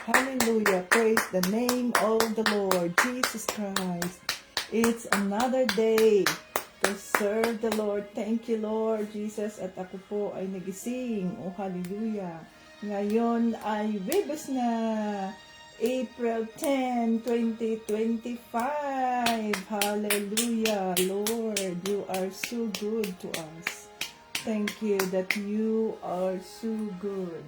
Hallelujah. Praise the name of the Lord Jesus Christ. It's another day to serve the Lord. Thank you, Lord Jesus. At ako po ay nagising. Oh, hallelujah. Ngayon ay Webes na. April 10, 2025. Hallelujah. Lord, you are so good to us. Thank you that you are so good.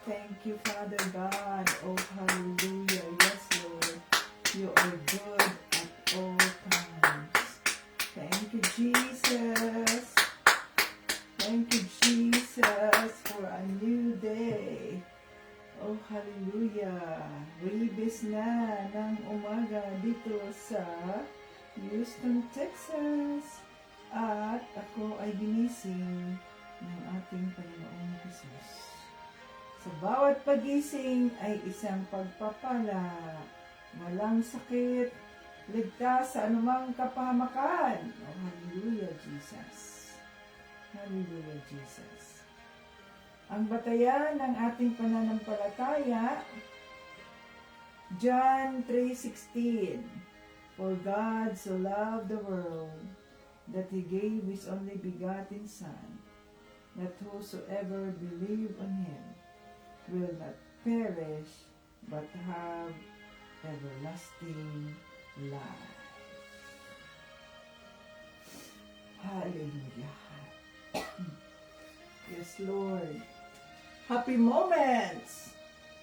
Thank you, Father God. Oh, hallelujah. Yes, Lord. You are good at all times. Thank you, Jesus. Thank you, Jesus, for a new day. Oh, hallelujah. Webes na ng umaga dito sa Houston, Texas. At ako ay ginising ng ating Panginoong Jesus. Sa bawat pagising ay isang pagpapala, walang sakit, ligtas sa anumang kapahamakan. Oh, hallelujah, Jesus. Hallelujah, Jesus. Ang batayan ng ating pananampalataya, John 3:16. For God so loved the world that He gave His only begotten Son, that whosoever believe on Him will not perish, but have everlasting life. Hallelujah. Yes, Lord. Happy moments.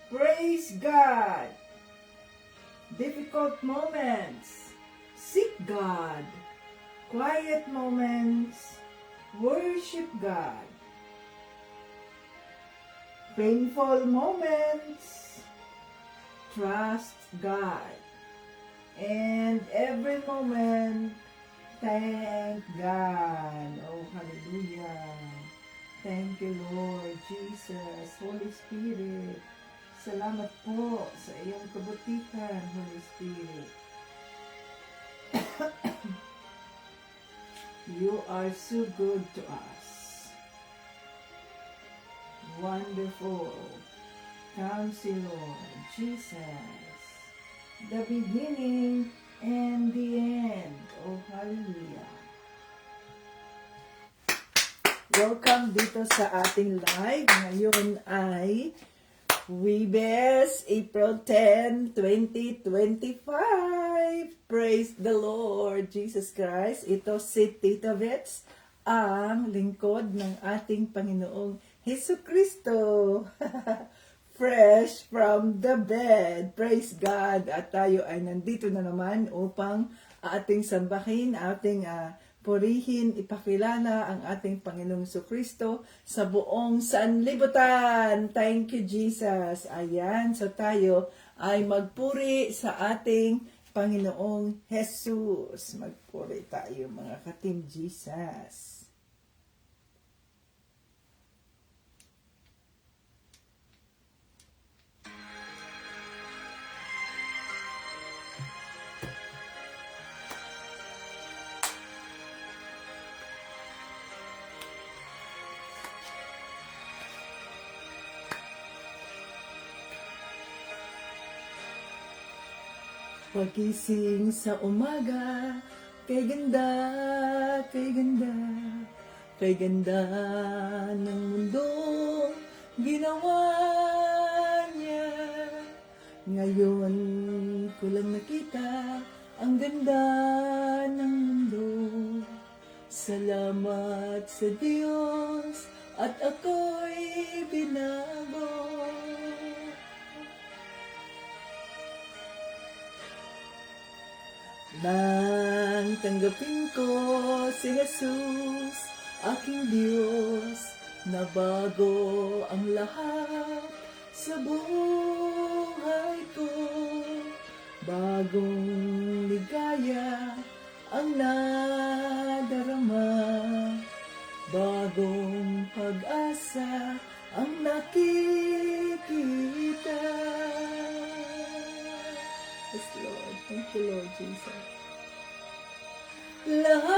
Praise God. Difficult moments. Seek God. Quiet moments. Worship God. Painful moments, trust God. And every moment, thank God. Oh, hallelujah. Thank you, Lord Jesus. Holy Spirit, salamat po sa iyong kabutihan, Holy Spirit. You are so good to us. Wonderful Counselor, Jesus, the beginning and the end. Oh, hallelujah. Welcome dito sa ating live. Ngayon ay Webes, April 10, 2025. Praise the Lord Jesus Christ. Ito si Tita Vets, ang lingkod ng ating Panginoong Jesucristo. Fresh from the bed. Praise God. At tayo ay nandito na naman upang ating sambahin, ating purihin, ipakilala ang ating Panginoong Jesucristo sa buong sanlibutan. Thank you, Jesus. Ayan, so tayo ay magpuri sa ating Panginoong Jesus. Magpuri tayo, mga ka-Team Jesus. Pagising sa umaga, kay ganda, kay ganda, kay ganda ng mundo, ginawa niya. Ngayon ko lang nakita ang ganda ng mundo. Salamat sa Diyos at ako'y binago. Nang tanggapin ko si Jesus, aking Diyos, na bago ang lahat sa buhay ko. Bagong ligaya ang nadarama, bagong pag-asa ang nakikita. Yes, Lord. Thank you, Lord Jesus. Lahat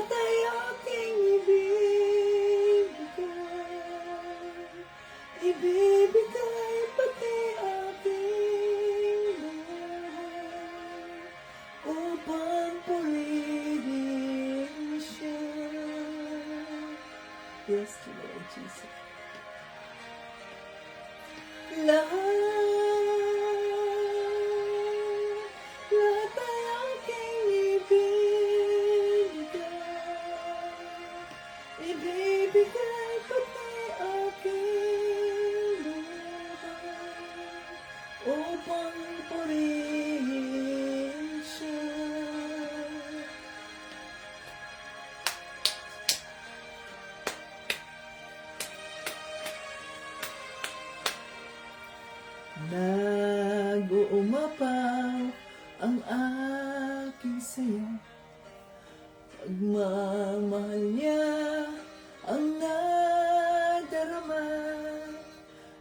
ay aking ibibigay. Yes, Lord Jesus. Lahat ay aking ibibigay pati aking buhay upang purihin siya. Nag-uumapaw ang aking saya, pagmamahal niya ang nadarama.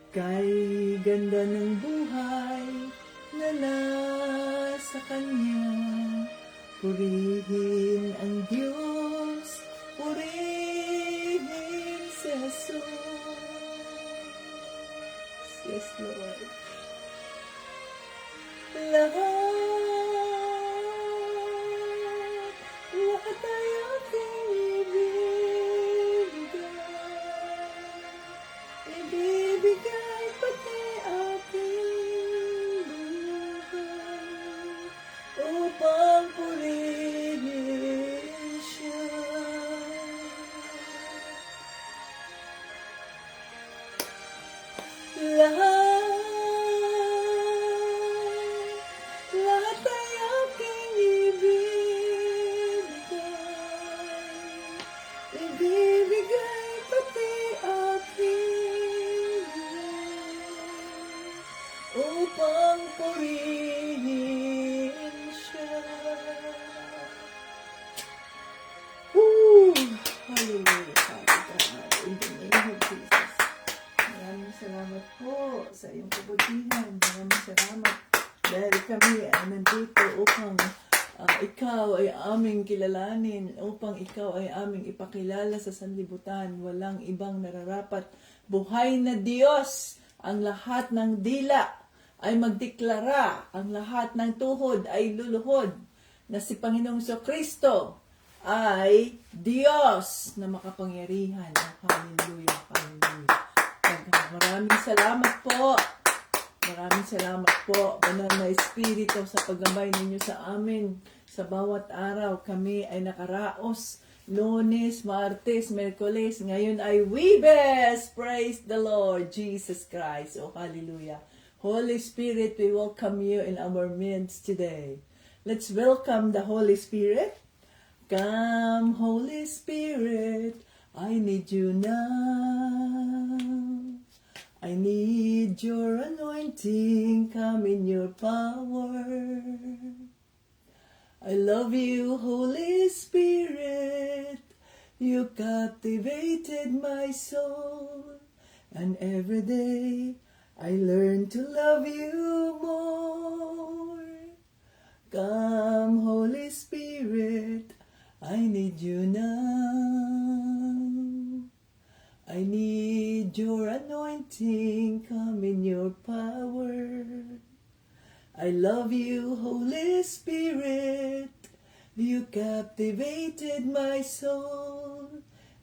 Kay ganda ng buhay na nasa kanya, purihin ang Diyos, purihin si Jesus. Yes, Lord. Lahat ay aking ibibigay pati aking buhay upang purihin siya. Lahat ay aking ibibigay pati aking buhay upang purihin siya. Woo! Hallelujah, Father God, in the name of Jesus. Maraming salamat po sa iyong kabutihan. Maraming salamat dahil kami ay nandito upang ikaw ay aming kilalanin, upang ikaw ay aming ipakilala sa sanlibutan. Walang ibang nararapat. Buhay na Diyos, ang lahat ng dila ay magdeklara, ang lahat ng tuhod ay luluhod na si Panginoong Kristo ay Diyos na makapangyarihan. Hallelujah, hallelujah. Maraming salamat po. Maraming salamat po, Banal na Espiritu, sa paggabay ninyo sa amin. Sa bawat araw kami ay nakaraos. Lunes, Martes, Merkules, ngayon ay Webes. Praise the Lord Jesus Christ. Oh, hallelujah. Holy Spirit, we welcome you in our midst today. Let's welcome the Holy Spirit. Come, Holy Spirit, I need you now. I need your anointing, come in your power. I love you, Holy Spirit, you captivated my soul. And every day I learn to love you more. Come, Holy Spirit, I need you now. I need your anointing, come in your power. I love you, Holy Spirit, you captivated my soul.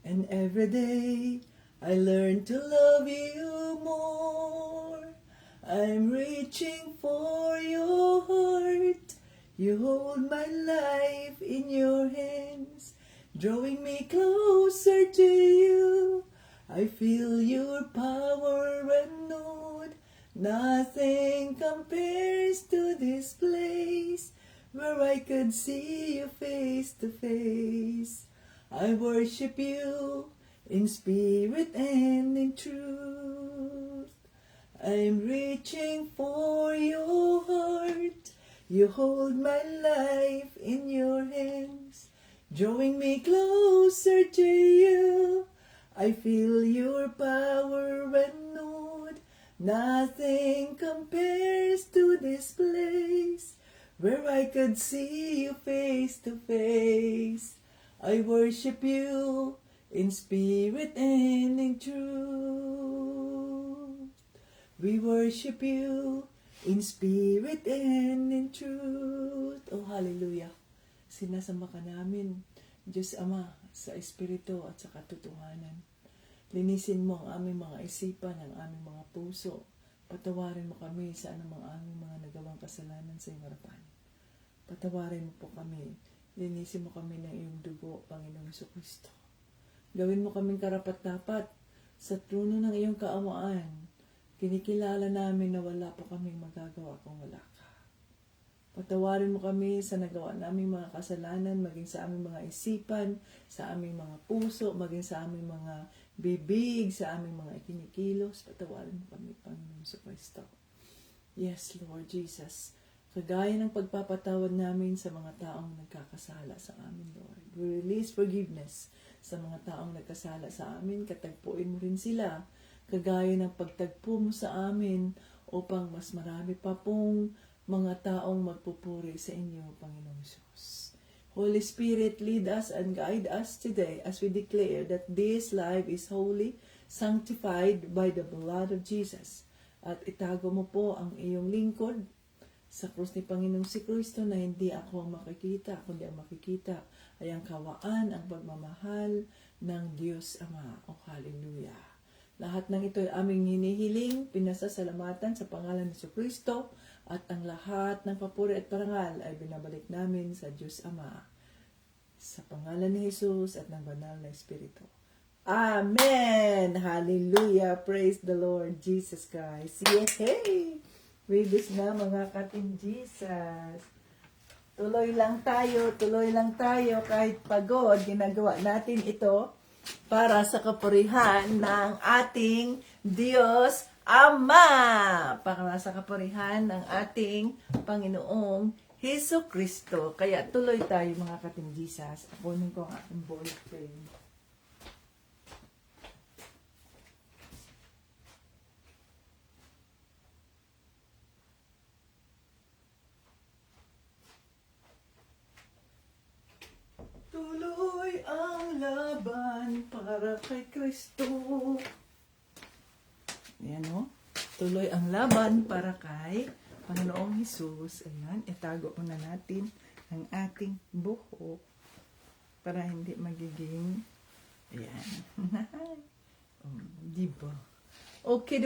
And every day I learn to love you more. I'm reaching for your heart, you hold my life in your hands, drawing me closer to you. I feel your power renewed. Nothing compares to this place where I could see you face to face. I worship you in spirit and in truth. I'm reaching for your heart. You hold my life in your hands, drawing me closer to you. I feel your power renewed. Nothing compares to this place where I could see you face to face. I worship you in spirit and in truth. We worship you in spirit and in truth. Oh, hallelujah. Sinasamba ka namin, Diyos Ama, sa Espiritu at sa katotohanan. Linisin mo ang aming mga isipan, ang aming mga puso. Patawarin mo kami sa anumang aming mga nagawang kasalanan sa iyong harapan. Patawarin mo po kami. Linisin mo kami ng iyong dugo, Panginoong Jesucristo. Gawin mo kaming karapat-dapat sa trono ng iyong kaawaan. Kinikilala namin na wala po kaming magagawa kung wala ka. Patawarin mo kami sa nagawa naming mga kasalanan, maging sa aming mga isipan, sa aming mga puso, maging sa aming mga bibig, sa aming mga ikinikilos. Patawarin mo kami, Panginoon Jesucristo. Yes, Lord Jesus. Kagaya ng pagpapatawad namin sa mga taong nagkakasala sa amin, Lord. We release forgiveness sa mga taong nagkasala sa amin. Katagpuin mo rin sila. Kagaya ng pagtagpo mo sa amin upang mas marami pa pong mga taong magpupuri sa inyo, Panginoong Jesus. Holy Spirit, lead us and guide us today as we declare that this life is holy, sanctified by the blood of Jesus. At itago mo po ang iyong lingkod sa krus ni Panginoong si Kristo na hindi ako ang makikita, kundi ang makikita ay ang kawaan, ang pagmamahal ng Diyos Ama. Oh, hallelujah! Lahat ng ito ay aming hinihiling, pinasasalamatan sa pangalan ni Kristo, at ang lahat ng papuri at parangal ay binabalik namin sa Diyos Ama. Sa pangalan ni Jesus at ng banal na Espiritu. Amen! Hallelujah! Praise the Lord Jesus Christ. Yay! Ribis na mga kating Jesus. Tuloy lang tayo kahit pagod. Ginagawa natin ito para sa kapurihan ng ating Diyos Ama, para sa kapurihan ng ating Panginoong Hesus Kristo. Kaya tuloy tayo mga kating Jesus. Apunin ko ang aking boyfriend. Tuloy ang laban para kay Kristo. Ayan o. Tuloy ang laban para kay Panginoong Hesus. Ayan. Itago muna natin ang ating buhok para hindi magiging ayan. Diba? Okay.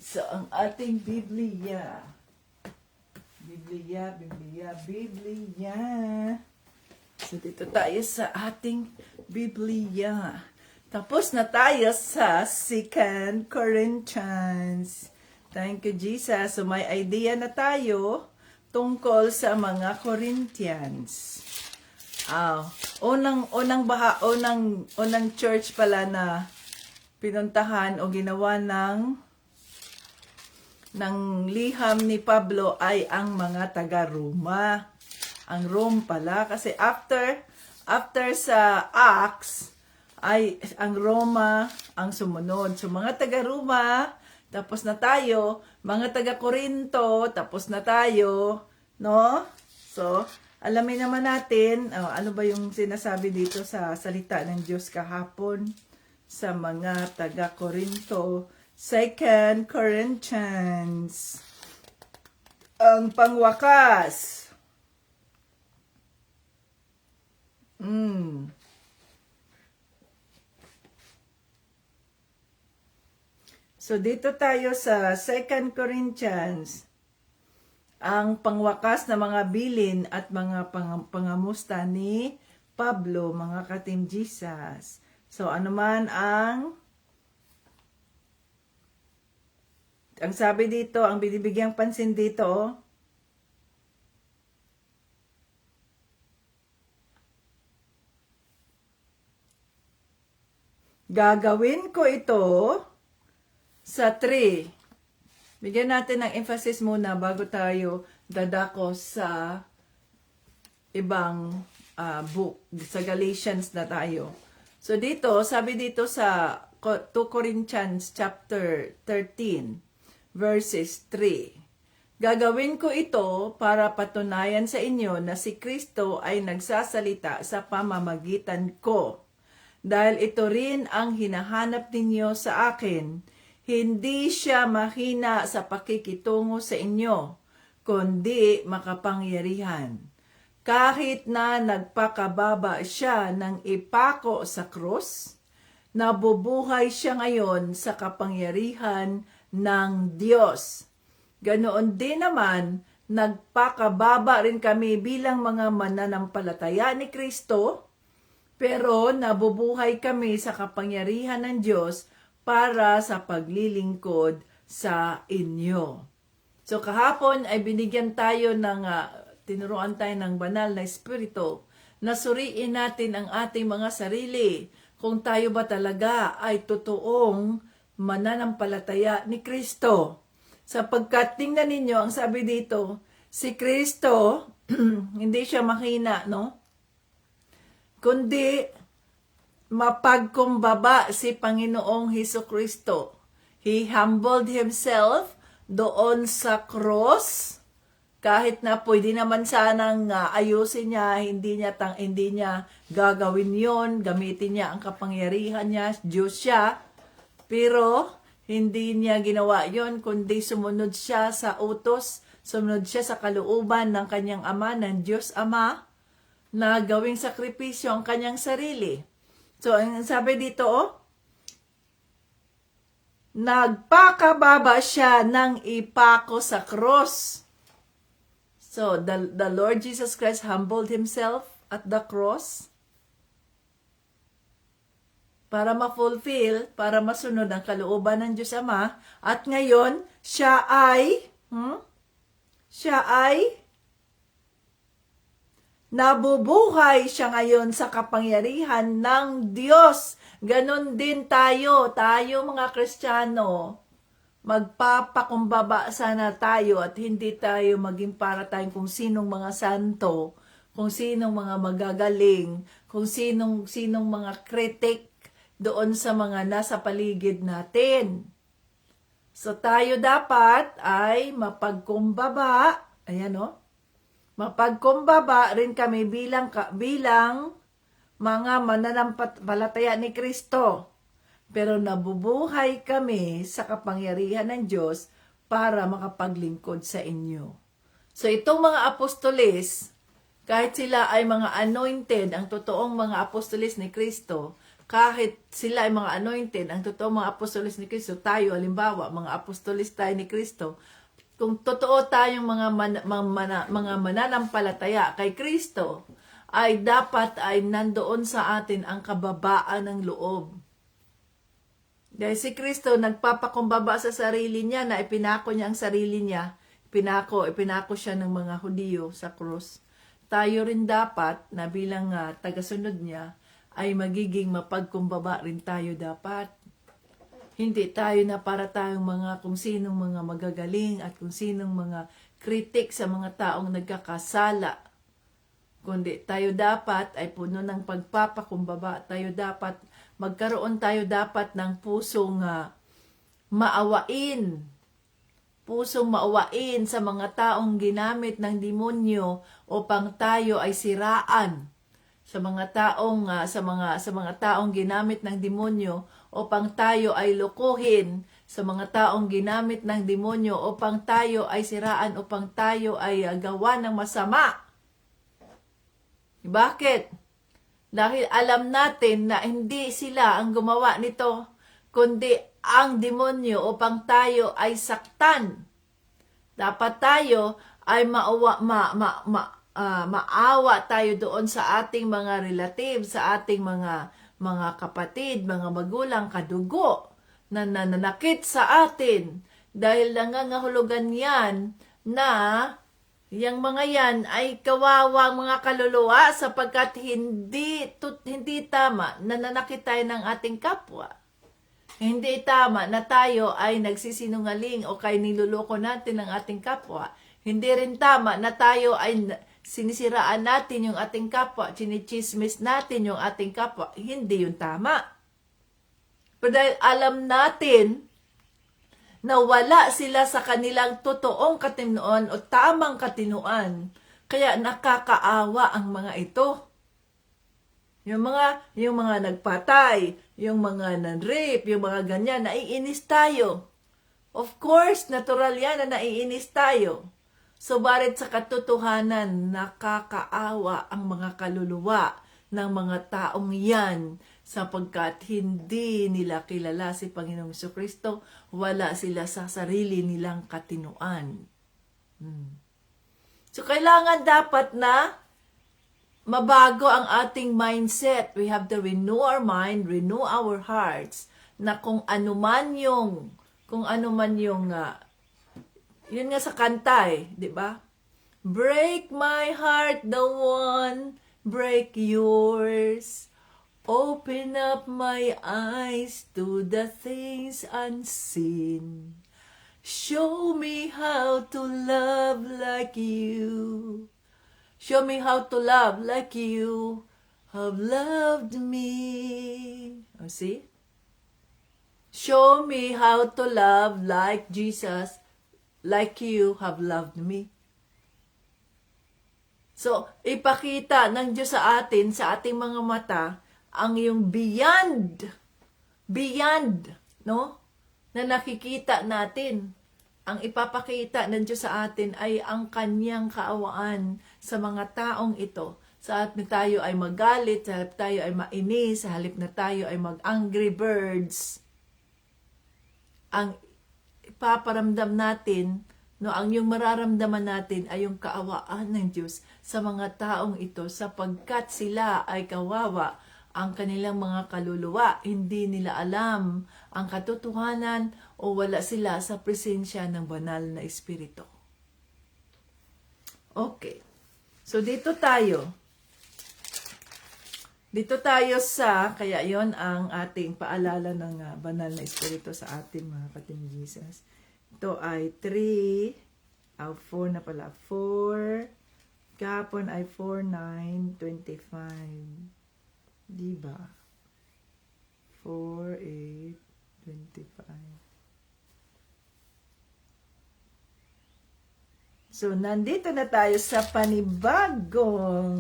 So, ang ating Biblia. So, dito tayo sa ating Biblia. Tapos na tayo sa 2 Corinthians. Thank you, Jesus. So, may idea na tayo tungkol sa mga Corinthians. Unang church pala na pinuntahan o ginawa ng liham ni Pablo ay ang mga taga-Roma. Ang Rome pala. Kasi after sa Acts, ay ang Roma ang sumunod. So, mga taga-Roma, tapos na tayo. Mga taga-Corinto, tapos na tayo. No? So, alamin naman natin, ano ba yung sinasabi dito sa salita ng Diyos kahapon sa mga taga-Corinto. 2 Corinthians. Ang pangwakas. So, dito tayo sa 2 Corinthians, ang pangwakas na mga bilin at mga pangamusta ni Pablo, mga katim Jesus. So, ano man ang sabi dito, ang binibigyang pansin dito, gagawin ko ito sa 3. Bigyan natin ng emphasis muna bago tayo dadako sa ibang book. Sa Galatians na tayo. So dito, sabi dito sa 2 Corinthians chapter 13, verses 3. Gagawin ko ito para patunayan sa inyo na si Kristo ay nagsasalita sa pamamagitan ko. Dahil ito rin ang hinahanap ninyo sa akin. Hindi siya mahina sa pakikitungo sa inyo, kundi makapangyarihan. Kahit na nagpakababa siya ng ipako sa krus, nabubuhay siya ngayon sa kapangyarihan ng Diyos. Ganoon din naman, nagpakababa rin kami bilang mga mananampalataya ni Kristo, pero nabubuhay kami sa kapangyarihan ng Diyos para sa paglilingkod sa inyo. So kahapon ay binigyan tayo ng, tinuruan tayo ng banal na espiritu, na suriin natin ang ating mga sarili, kung tayo ba talaga ay totoong mananampalataya ni Kristo. Sapagkat tingnan ninyo, ang sabi dito, si Kristo, hindi siya mahina, no? Kundi mapagkumbaba si Panginoong Hesukristo. He humbled himself doon sa cross, kahit na pwede naman sanang ayusin niya, hindi niya gagawin yon, gamitin niya ang kapangyarihan niya, Diyos siya, pero hindi niya ginawa yon, kundi sumunod siya sa utos, sumunod siya sa kalooban ng kanyang ama, ng Diyos Ama, na gawing sakripisyo ang kanyang sarili. So, ang sabi dito, nagpakababa siya ng ipako sa cross. So, the Lord Jesus Christ humbled himself at the cross para ma-fulfill, para masunod ang kalooban ng Diyos Ama. At ngayon, siya ay nabubuhay siya ngayon sa kapangyarihan ng Diyos. Ganon din tayo mga Kristiyano. Magpapakumbaba sana tayo at hindi tayo maging para tayong kung sinong mga santo, kung sinong mga magagaling, kung sinong mga kritik doon sa mga nasa paligid natin. So tayo dapat ay mapagkumbaba, mapagkumbaba rin kami bilang mga mananampalataya ni Kristo. Pero nabubuhay kami sa kapangyarihan ng Diyos para makapaglingkod sa inyo. So itong mga apostoles, kahit sila ay mga anointed, ang totoong mga apostoles ni Kristo, kahit sila ay mga anointed, ang totoong mga apostoles ni Kristo, tayo, halimbawa, mga apostoles tayo ni Kristo, kung totoo tayong mga mananampalataya kay Kristo, ay dapat ay nandoon sa atin ang kababaan ng loob. Dahil si Kristo nagpapakumbaba sa sarili niya, na ipinako niya ang sarili niya, ipinako siya ng mga Hudiyo sa krus. Tayo rin dapat, na bilang tagasunod niya, ay magiging mapagkumbaba rin tayo dapat. Hindi tayo na para tayong mga kung sinong mga magagaling at kung sinong mga kritik sa mga taong nagkakasala. Kundi tayo dapat ay puno ng pagpapakumbaba. Magkaroon tayo dapat ng pusong maawain. Pusong maawain sa mga taong ginamit ng demonyo upang tayo ay siraan. Sa mga taong ginamit ng demonyo upang tayo ay lokohin. Sa mga taong ginamit ng demonyo upang tayo ay siraan, upang tayo ay gawa ng masama. Bakit? Dahil alam natin na hindi sila ang gumawa nito, kundi ang demonyo upang tayo ay saktan. Dapat tayo ay maawa tayo doon sa ating mga relatives, sa ating mga kapatid, mga magulang, kadugo, na nananakit sa atin. Dahil nangangahulugan yan na yang mga yan ay kawawang mga kaluluwa, sapagkat hindi tama na nananakit tayo ng ating kapwa. Hindi tama na tayo ay nagsisinungaling o kay niluloko natin ng ating kapwa. Hindi rin tama na tayo ay sinisiraan natin yung ating kapwa, chinichismis natin yung ating kapwa. Hindi yun tama. Pero dahil alam natin na wala sila sa kanilang totoong katinuan o tamang katinuan, kaya nakakaawa ang mga ito. Yung mga nagpatay, yung mga nanrape, yung mga ganyan, naiinis tayo. Of course, natural yan na naiinis tayo. Subalit sa katotohanan, nakakaawa ang mga kaluluwa ng mga taong yan, sapagkat hindi nila kilala si Panginoong Jesucristo, wala sila sa sarili nilang katinuan. So, kailangan dapat na mabago ang ating mindset. We have to renew our mind, renew our hearts, na kung ano man yung, yun nga sa kanta di ba? Break my heart, the one, break yours. Open up my eyes to the things unseen. Show me how to love like you. Show me how to love like you have loved me. Oh, see? Show me how to love like Jesus, like you have loved me. So, ipakita ng Diyos sa atin, sa ating mga mata, ang yung beyond, no? Na nakikita natin. Ang ipapakita ng Diyos sa atin ay ang kanyang kaawaan sa mga taong ito. Sa halip na tayo ay magalit, sa halip tayo ay mainis, sa halip na tayo ay mag-angry birds. Ang ipaparamdam natin, no, ang yung mararamdaman natin ay yung kaawaan ng Diyos sa mga taong ito sapagkat sila ay kawawa. Ang kanilang mga kaluluwa, hindi nila alam ang katotohanan o wala sila sa presensya ng banal na Espiritu. Okay. So, dito tayo sa, kaya yon ang ating paalala ng banal na Espiritu sa ating mga katim Jesus. Ito ay 4 na pala. 4, kahapon ay 4, 9, 25. Diba? 4, 8, 25. So, nandito na tayo sa panibagong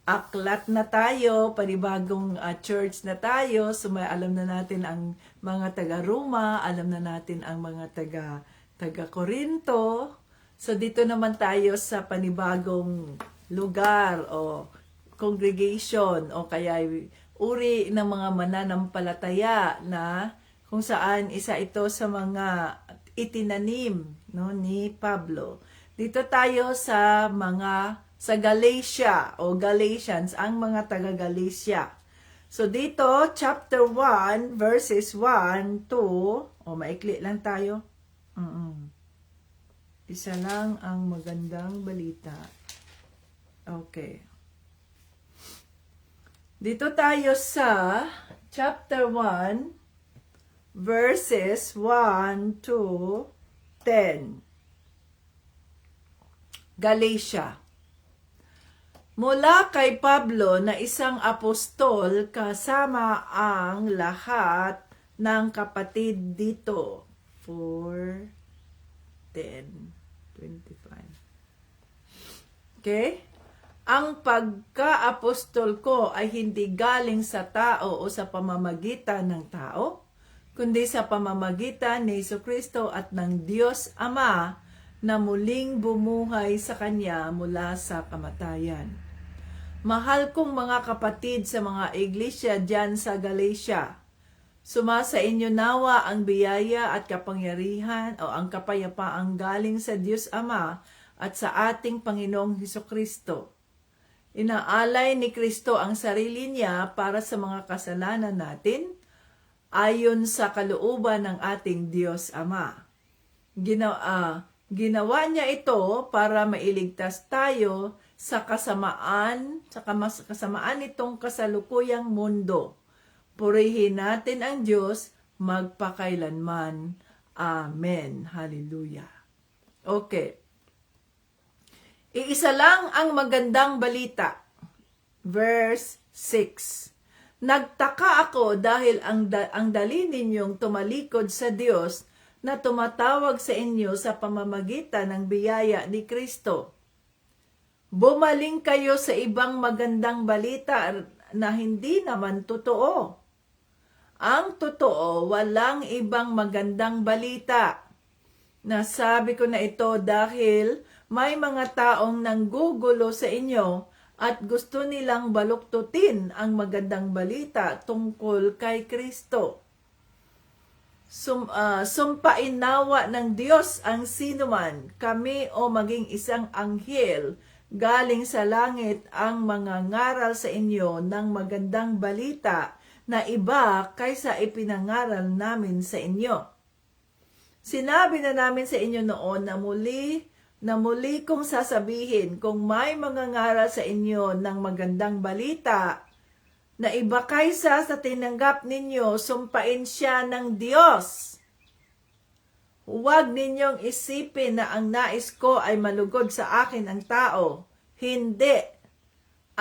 aklat na tayo, panibagong church na tayo. So, alam na natin ang mga taga-Roma, alam na natin ang mga taga-Korinto. So, dito naman tayo sa panibagong lugar o congregation o kaya uri ng mga mananampalataya na kung saan isa ito sa mga itinanim, no, ni Pablo. Dito tayo sa Galatia o Galatians, ang mga taga-Galatia. So dito, chapter 1, verses 1 to, maikli lang tayo. Isa lang ang magandang balita. Okay. Dito tayo sa chapter 1, verses 1 to 10. Galatia. Mula kay Pablo na isang apostol kasama ang lahat ng kapatid dito. 4, 10, 25. Okay? Ang pagka-apostol ko ay hindi galing sa tao o sa pamamagitan ng tao, kundi sa pamamagitan ni Jesucristo at ng Diyos Ama na muling bumuhay sa Kanya mula sa kamatayan. Mahal kong mga kapatid sa mga iglesia dyan sa Galatia, sumasa inyo nawa ang biyaya at kapangyarihan o ang kapayapaang galing sa Diyos Ama at sa ating Panginoong Jesucristo. Inaalay ni Kristo ang sarili niya para sa mga kasalanan natin ayon sa kalooban ng ating Diyos Ama. Ginawa niya ito para mailigtas tayo sa kasamaan nitong kasalukuyang mundo. Purihin natin ang Diyos magpakailanman. Amen. Hallelujah. Okay. Iisa lang ang magandang balita. Verse 6. Nagtaka ako dahil ang dali ninyong tumalikod sa Diyos na tumatawag sa inyo sa pamamagitan ng biyaya ni Kristo. Bumaling kayo sa ibang magandang balita na hindi naman totoo. Ang totoo, walang ibang magandang balita. Nasabi ko na ito dahil may mga taong nanggugulo sa inyo at gusto nilang baluktutin ang magandang balita tungkol kay Kristo. Sumpain nawa ng Diyos ang sinuman, kami o maging isang anghel galing sa langit ang mga ngaral sa inyo ng magandang balita na iba kaysa ipinangaral namin sa inyo. Sinabi na namin sa inyo noon na muli kong sasabihin, kung may mga ngaral sa inyo ng magandang balita na iba kaysa sa tinanggap ninyo, sumpain siya ng Diyos. Huwag ninyong isipin na ang nais ko ay malugod sa akin ang tao. Hindi.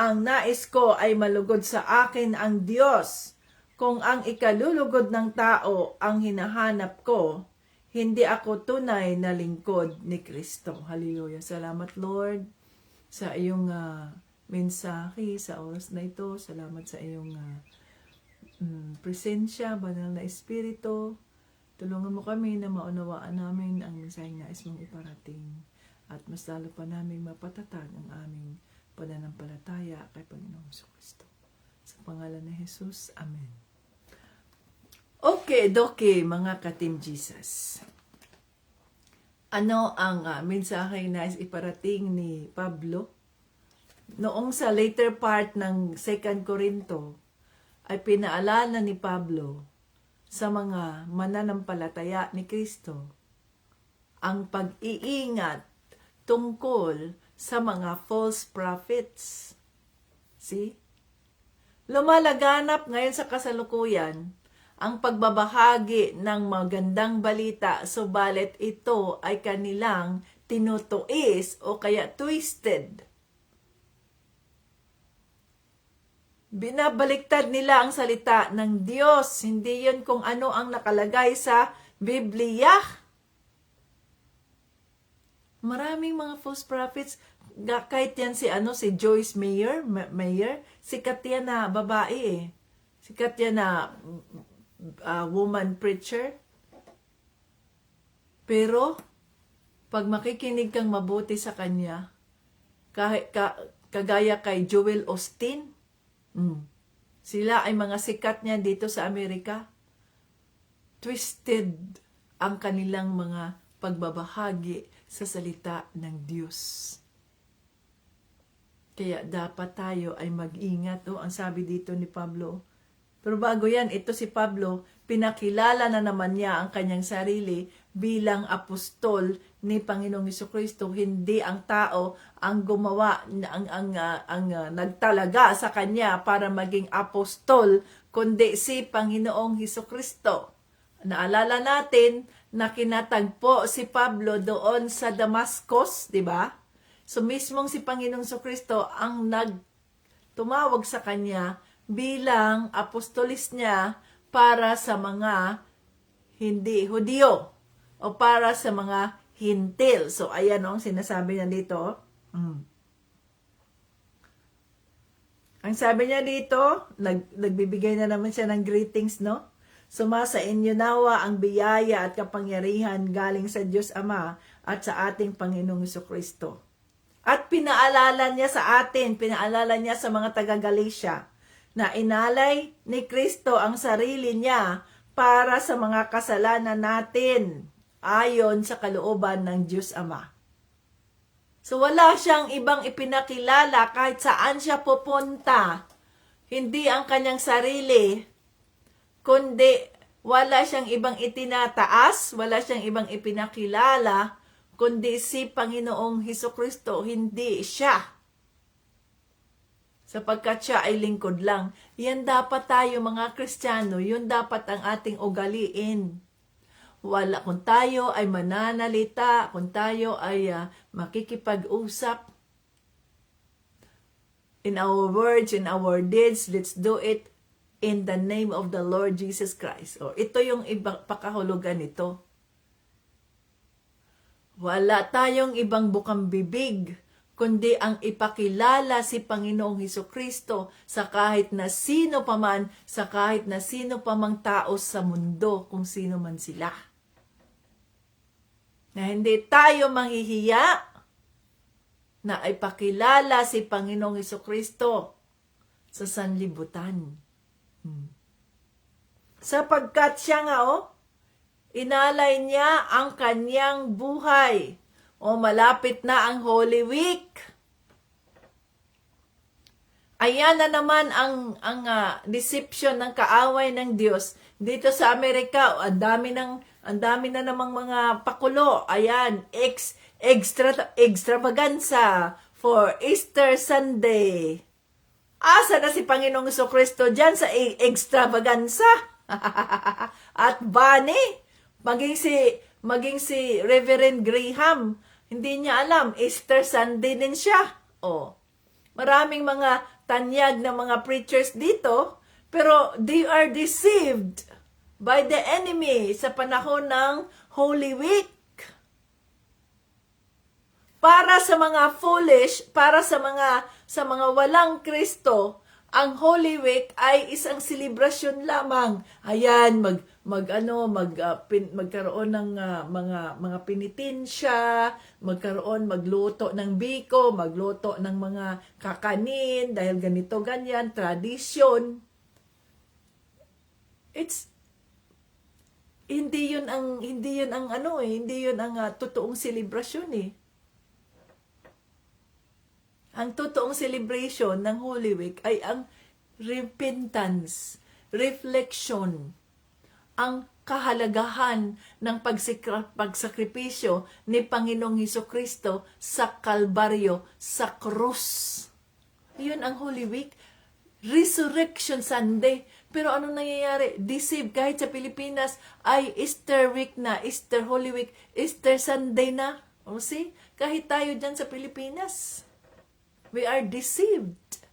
Ang nais ko ay malugod sa akin ang Diyos. Kung ang ikalulugod ng tao ang hinahanap ko, hindi ako tunay na lingkod ni Kristo. Hallelujah. Salamat, Lord, sa iyong mensahe sa oras na ito. Salamat sa iyong presensya, banal na Espiritu. Tulungan mo kami na maunawaan namin ang mensahe na nais mong iparating. At mas lalo pa namin mapatatag ang aming pananampalataya kay Panginoong Kristo. Sa pangalan ni Jesus. Amen. Okay, doke, mga ka-Team Jesus. Ano ang mensahe na iparating ni Pablo? Noong sa later part ng 2 Corinto, ay pinaalala ni Pablo sa mga mananampalataya ni Kristo ang pag-iingat tungkol sa mga false prophets. See? Lumalaganap ngayon sa kasalukuyan ang pagbabahagi ng magandang balita, subalit ito ay kanilang tinutuis o kaya twisted. Binabaliktad nila ang salita ng Diyos. Hindi yun kung ano ang nakalagay sa Biblia. Maraming mga false prophets, kahit yan si Joyce Meyer, sikat yan na babae eh. Sikat yan na woman preacher. Pero, pag makikinig kang mabuti sa kanya, kagaya kay Joel Osteen, sila ay mga sikat niya dito sa Amerika. Twisted ang kanilang mga pagbabahagi sa salita ng Diyos. Kaya dapat tayo ay mag-ingat. Ang sabi dito ni Pablo. Pero bago yan, ito si Pablo, pinakilala na naman niya ang kanyang sarili bilang apostol ni Panginoong Jesucristo. Hindi ang tao ang gumawa, ang nagtalaga sa kanya para maging apostol, kundi si Panginoong Jesucristo. Naalala natin na kinatagpo si Pablo doon sa Damascus, di ba? So mismong si Panginoong Jesucristo ang tumawag sa kanya bilang apostolis niya para sa mga hindi Hudyo o para sa mga Hintil. So, ayan ang sinasabi niya dito. Ang sabi niya dito, nagbibigay na naman siya ng greetings, no? Sumasa inyo nawa ang biyaya at kapangyarihan galing sa Diyos Ama at sa ating Panginoong Jesucristo. At pinaalala niya sa atin, pinaalala niya sa mga taga-Galatia, na inalay ni Kristo ang sarili niya para sa mga kasalanan natin ayon sa kalooban ng Diyos Ama. So wala siyang ibang ipinakilala kahit saan siya pupunta. Hindi ang kanyang sarili, kundi wala siyang ibang itinataas, wala siyang ibang ipinakilala, kundi si Panginoong Hesukristo, hindi siya. Sapagkat siya ay lingkod lang. Yan dapat tayo mga Kristiyano, yun dapat ang ating ugaliin. Kung tayo ay mananalita, kung tayo ay makikipag-usap, in our words, in our deeds, let's do it in the name of the Lord Jesus Christ. O, ito yung pakahulugan nito. Wala tayong ibang bukang bibig, kundi ang ipakilala si Panginoong Hesukristo sa kahit na sino paman, sa kahit na sino pamang tao sa mundo, kung sino man sila. Na hindi tayo manghihiya na ipakilala si Panginoong Hesukristo sa sanlibutan. Sapagkat siya nga, inalay niya ang kanyang buhay. Malapit na ang Holy Week. Ayan na naman ang deception ng kaaway ng Diyos dito sa Amerika. Ang dami na namang mga pakulo. Ayan, extravaganza for Easter Sunday. Asa na si Panginoong Hesukristo dyan sa extravaganza? At bani, maging si Reverend Graham, hindi niya alam, Easter Sunday din siya. Maraming mga tanyag na mga preachers dito, pero they are deceived by the enemy sa panahon ng Holy Week. Para sa mga foolish, para sa mga walang Kristo, ang Holy Week ay isang selebrasyon lamang. Ayan, magkaroon ng mga penitensya, magluto ng biko, magluto ng mga kakanin dahil ganito ganyan, tradisyon. Hindi yun ang totoong selebrasyon eh. Ang totoong celebration ng Holy Week ay ang repentance, reflection, ang kahalagahan ng pagsakripisyo ni Panginoong Hesukristo sa Kalbaryo, sa krus. Yun ang Holy Week. Resurrection Sunday. Pero ano nangyayari? Deceive. Kahit sa Pilipinas ay Easter week na, Easter Holy Week, Easter Sunday na. See? Kahit tayo dyan sa Pilipinas, we are deceived.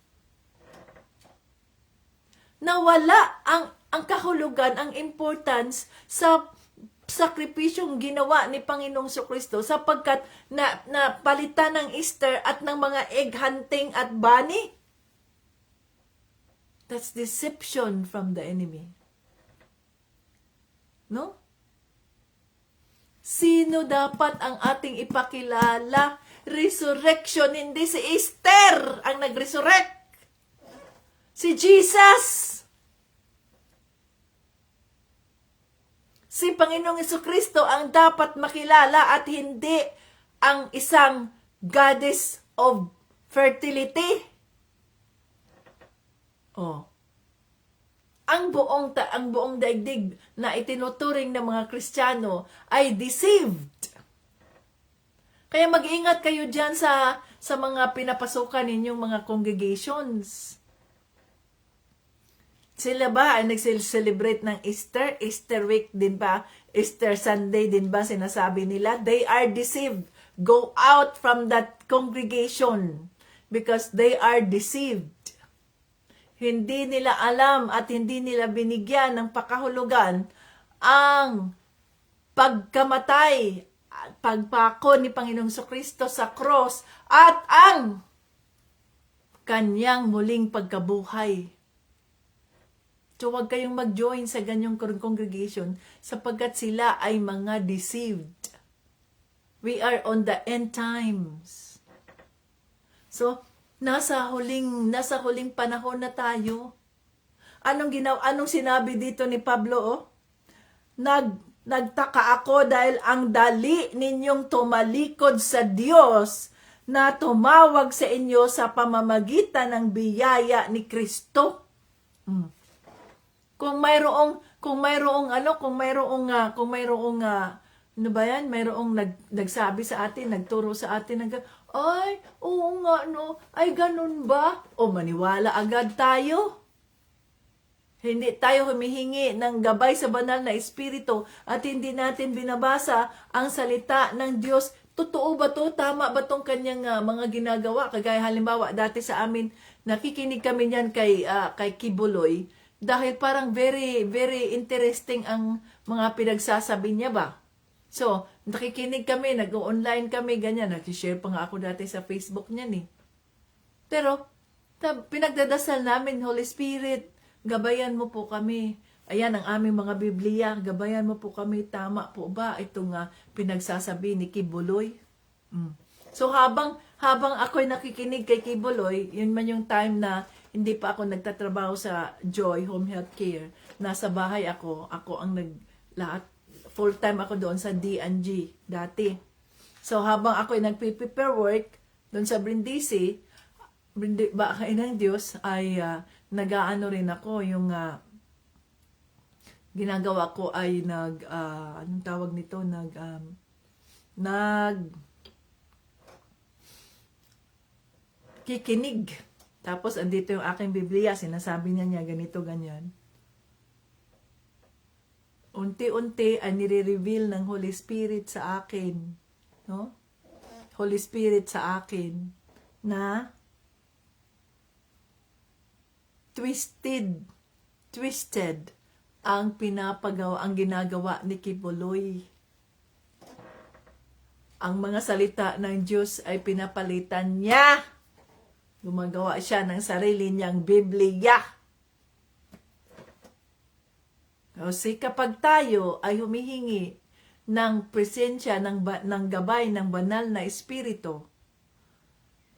Nawala ang kahulugan, ang importance sa sakripisyong ginawa ni Panginoong Hesukristo sapagkat palitan ng Easter at ng mga egg hunting at bunny. That's deception from the enemy. No? Sino dapat ang ating ipakilala? Resurrection, hindi si Easter ang nag-resurrect. Si Jesus. Si Panginoong Hesukristo ang dapat makilala at hindi ang isang goddess of fertility. Ang buong daigdig na itinuturing ng mga Kristiyano ay deceived. Kaya mag-ingat kayo dyan sa mga pinapasukan ninyong mga congregations. Sila ba ay nag-celebrate ng Easter? Easter week din ba? Easter Sunday din ba sinasabi nila? They are deceived. Go out from that congregation because they are deceived. Hindi nila alam at hindi nila binigyan ng pakahulugan ang pagkamatay, pagpako ni Panginoong Hesukristo sa cross at ang kanyang muling pagkabuhay. So huwag kayong mag-join sa ganyong congregation sapagkat sila ay mga deceived. We are on the end times. So, nasa huling panahon na tayo. Anong sinabi dito ni Pablo? Nagtaka ako dahil ang dali ninyong tumalikod sa Diyos na tumawag sa inyo sa pamamagitan ng biyaya ni Kristo. Kung mayroong nagsabi sa atin, nagturo sa atin, ay, oo nga, no, ay ganun ba? Maniwala agad tayo. Hindi tayo humihingi ng gabay sa banal na espiritu at hindi natin binabasa ang salita ng Diyos. Totoo ba to? Tama ba tong kanyang mga ginagawa? Kagaya halimbawa, dati sa amin, nakikinig kami niyan kay Kibuloy dahil parang very, very interesting ang mga pinagsasabi niya ba? So, nakikinig kami, nag-online kami, ganyan. Nag-share pa nga ako dati sa Facebook niyan eh. Pero, pinagdadasal namin, Holy Spirit, gabayan mo po kami. Ayan ang aming mga Biblia, gabayan mo po kami. Tama po ba itong pinagsasabi ni Kibuloy? So, habang habang ako'y nakikinig kay Kibuloy, yun man yung time na hindi pa ako nagtatrabaho sa Joy Home Health Care. Nasa bahay ako ang lahat, full time ako doon sa D&G dati. So habang ako'y nagpe-prepare work doon sa Brindisi, Bahay ng Diyos, ay nag-aano rin ako, yung ginagawa ko ay anong tawag nito, kikinig. Tapos, andito yung aking Biblia, sinasabi niya ganito, ganyan. Unti-unti ay nire-reveal ng Holy Spirit sa akin, no? Holy Spirit sa akin, na twisted ang ginagawa ni Kibuloy. Ang mga salita ng Diyos ay pinapalitan niya. Gumagawa siya ng sarili niyang Biblia. Kasi kapag tayo ay humihingi ng presensya ng gabay ng banal na Espiritu,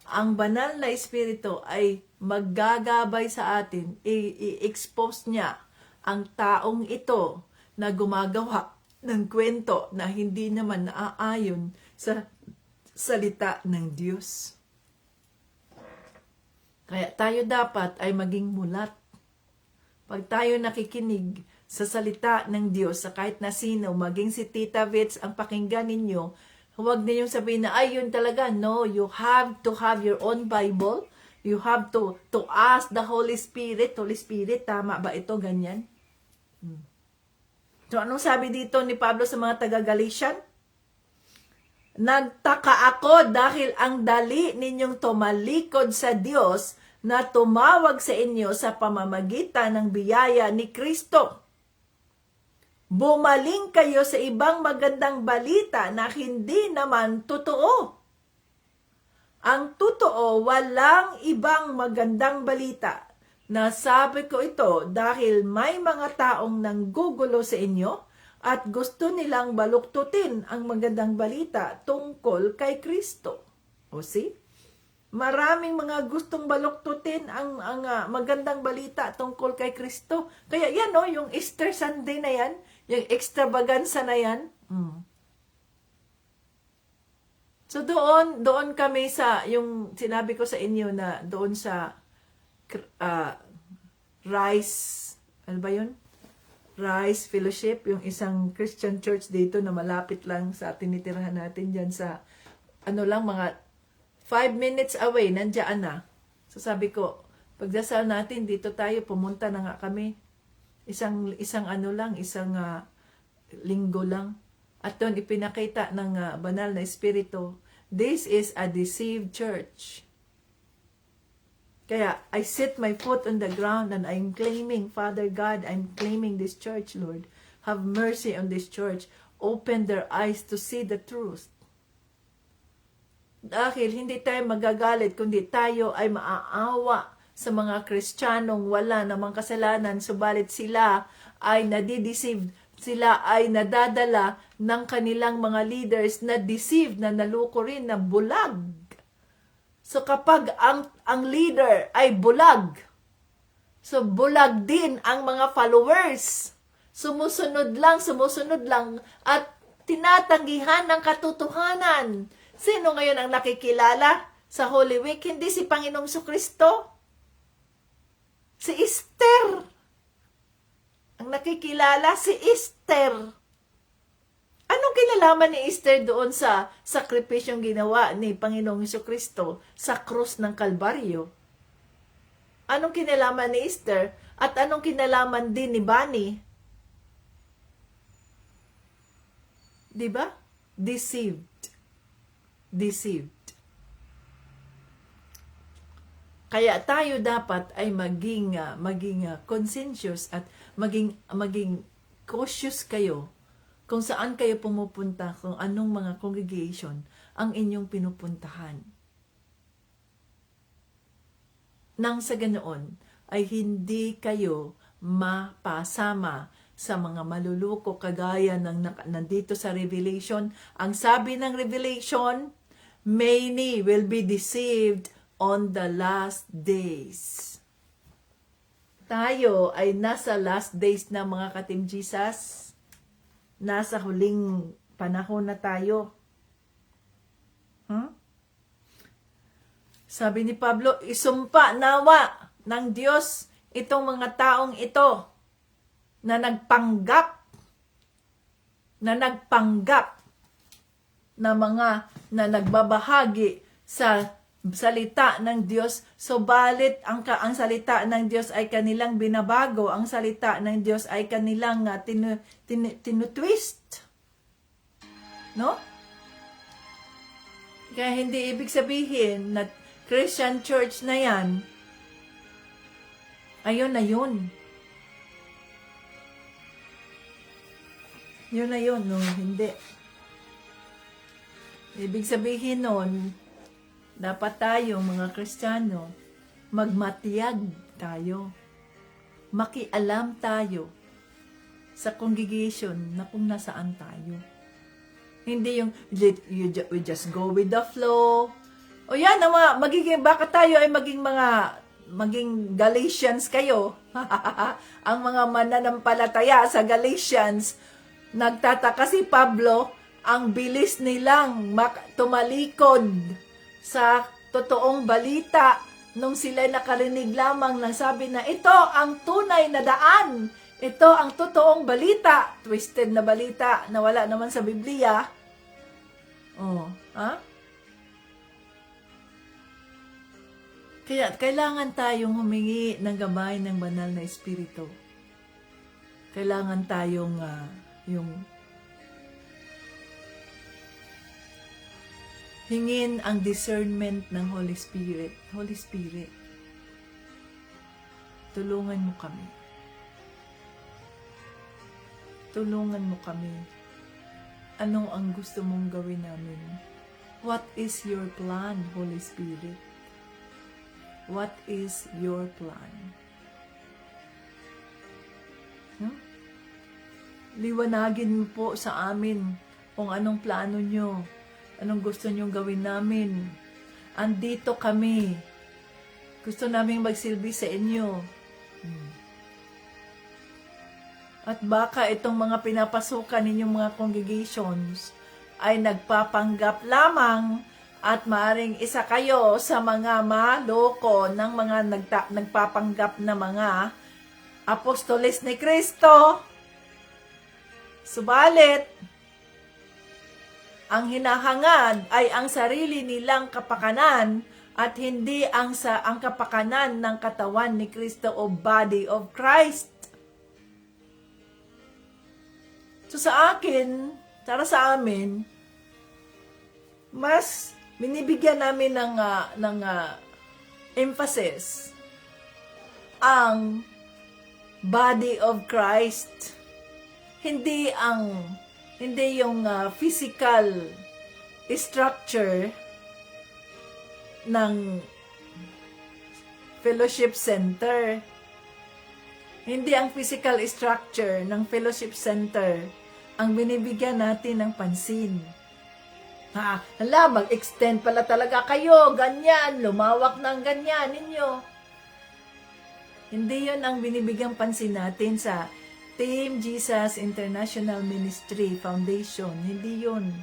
ang banal na Espiritu ay maggagabay sa atin, i-expose niya ang taong ito na gumagawa ng kwento na hindi naman naaayon sa salita ng Diyos. Kaya tayo dapat ay maging mulat. Pag tayo nakikinig sa salita ng Diyos, sa kahit na sino, maging si Tita Vets ang pakinggan ninyo, huwag ninyong sabihin na, ay, yun talaga. No, you have to have your own Bible. You have to ask the Holy Spirit. Holy Spirit, tama ba ito? Ganyan. So, anong sabi dito ni Pablo sa mga taga-Galatian? Nagtaka ako dahil ang dali ninyong tumalikod sa Diyos na tumawag sa inyo sa pamamagitan ng biyaya ni Kristo. Bumaling kayo sa ibang magandang balita na hindi naman totoo. Ang totoo, walang ibang magandang balita. Nasabi ko ito dahil may mga taong nanggugulo sa inyo at gusto nilang baluktutin ang magandang balita tungkol kay Kristo. O see? Maraming mga gustong baluktutin ang magandang balita tungkol kay Kristo. Kaya yan, no, yung Easter Sunday na yan, yung extravaganza na yan. So doon kami sa, yung sinabi ko sa inyo na doon sa Rise, ano ba yun? Rise Fellowship, yung isang Christian church dito na malapit lang sa tinitirahan natin dyan sa, mga 5 minutes away, nandiyan na. So sabi ko, pagdasal natin, dito tayo, pumunta na nga kami. Isang linggo lang. At doon ipinakita ng banal na Espiritu, this is a deceived church. Kaya, I set my foot on the ground and I'm claiming, Father God, I'm claiming this church, Lord. Have mercy on this church. Open their eyes to see the truth. Dahil hindi tayo magagalit, kundi tayo ay maaawa sa mga Kristiyanong wala namang kasalanan, subalit sila ay nadideceive, sila ay nadadala ng kanilang mga leaders na deceive, na naluko rin, na bulag. So kapag ang leader ay bulag, so bulag din ang mga followers. Sumusunod lang, at tinatanggihan ng katotohanan. Sino ngayon ang nakikilala sa Holy Week? Hindi si Panginoong Jesucristo. Si Esther. Ang nakikilala, si Esther. Anong kinalaman ni Esther doon sa sakripisyong ginawa ni Panginoong Jesucristo sa krus ng Kalbaryo? Anong kinalaman ni Esther? At anong kinalaman din ni Bani? Diba? Deceived. Kaya tayo dapat ay maging conscientious at maging cautious kayo kung saan kayo pumupunta, kung anong mga congregation ang inyong pinupuntahan. Nang sa ganoon ay hindi kayo mapasama sa mga maluluko kagaya ng nandito sa Revelation. Ang sabi ng Revelation, many will be deceived on the last days. Tayo ay nasa last days na, mga ka-Team Jesus. Nasa huling panahon na tayo. Sabi ni Pablo, isumpa nawa ng Diyos itong mga taong ito na nagpanggap na mga na nagbabahagi sa salita ng Diyos, subalit ang salita ng Diyos ay kanilang binabago, ang salita ng Diyos ay kanilang tinutwist. No? Kaya hindi ibig sabihin na Christian church na yan, ayun na yun. Yun na yun, no? Hindi. Ibig sabihin nun, dapat tayo, mga Kristiyano, magmatiyag tayo. Makialam tayo sa congregation na kung nasaan tayo. Hindi yung, we just go with the flow. O yan, baka tayo ay maging Galatians kayo. Ang mga mananampalataya sa Galatians, nagtataka si Pablo, ang bilis nilang tumalikod sa totoong balita nung sila nakarinig lamang ng sabi na ito ang tunay na daan, ito ang totoong balita, twisted na balita na wala naman sa Biblia. Kaya kailangan tayong humingi ng gabay ng banal na Espiritu. Kailangan tayong hingin ang discernment ng Holy Spirit. Holy Spirit, tulungan mo kami. Tulungan mo kami. Ano ang gusto mong gawin namin? What is your plan, Holy Spirit? What is your plan? Liwanagin mo po sa amin kung anong plano nyo. Anong gusto nyong gawin namin? Andito kami. Gusto naming magsilbi sa inyo. At baka itong mga pinapasukan ninyong mga congregations ay nagpapanggap lamang at maaring isa kayo sa mga maloko ng mga nagpapanggap na mga apostoles ni Kristo. Subalit, ang hinahangad ay ang sarili nilang kapakanan at hindi ang kapakanan ng katawan ni Kristo o body of Christ. So para sa amin, mas binibigyan namin ng emphasis ang body of Christ. Hindi yung physical structure ng fellowship center. Hindi ang physical structure ng fellowship center ang binibigyan natin ng pansin. Mag-extend pala talaga kayo, ganyan, lumawak ng ganyan ninyo. Hindi yun ang binibigyang pansin natin sa Team Jesus International Ministry Foundation. Hindi yun.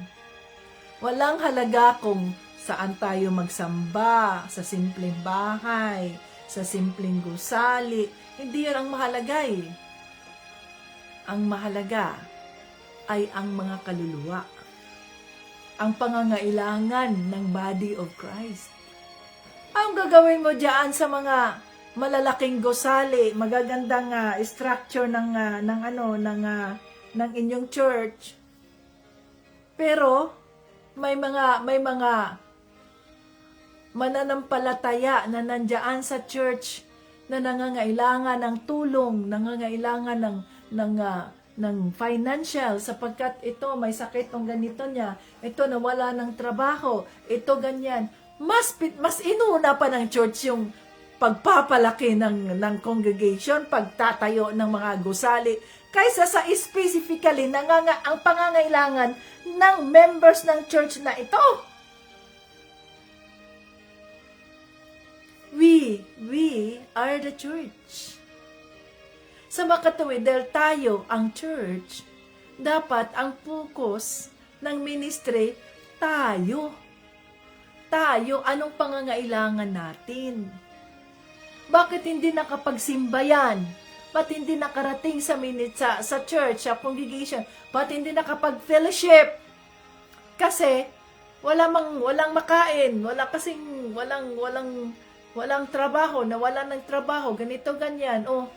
Walang halaga kung saan tayo magsamba, sa simpleng bahay, sa simpleng gusali. Hindi yun ang mahalaga eh. Ang mahalaga ay ang mga kaluluwa. Ang pangangailangan ng body of Christ. Ang gagawin mo diyan sa mga malalaking gusali, magagandang structure ng inyong church. Pero may mga mananampalataya na nandiyan sa church na nangangailangan ng tulong, nangangailangan ng financial sapagkat ito may sakit ng ganito niya, ito nawala ng trabaho, ito ganyan. Mas inuna pa ng church yung pagpapalaki ng congregation, pagtatayo ng mga gusali, kaysa sa specifically ang pangangailangan ng members ng church na ito. We are the church. Sa makatuwid, dahil tayo ang church, dapat ang focus ng ministry, tayo. Tayo, anong pangangailangan natin? Bakit hindi nakapagsimba yan? Ba't hindi nakarating sa church, sa congregation? Ba't hindi nakapag-fellowship? Kasi, walang makain, walang trabaho, nawalan ng trabaho, ganito, ganyan. Oh,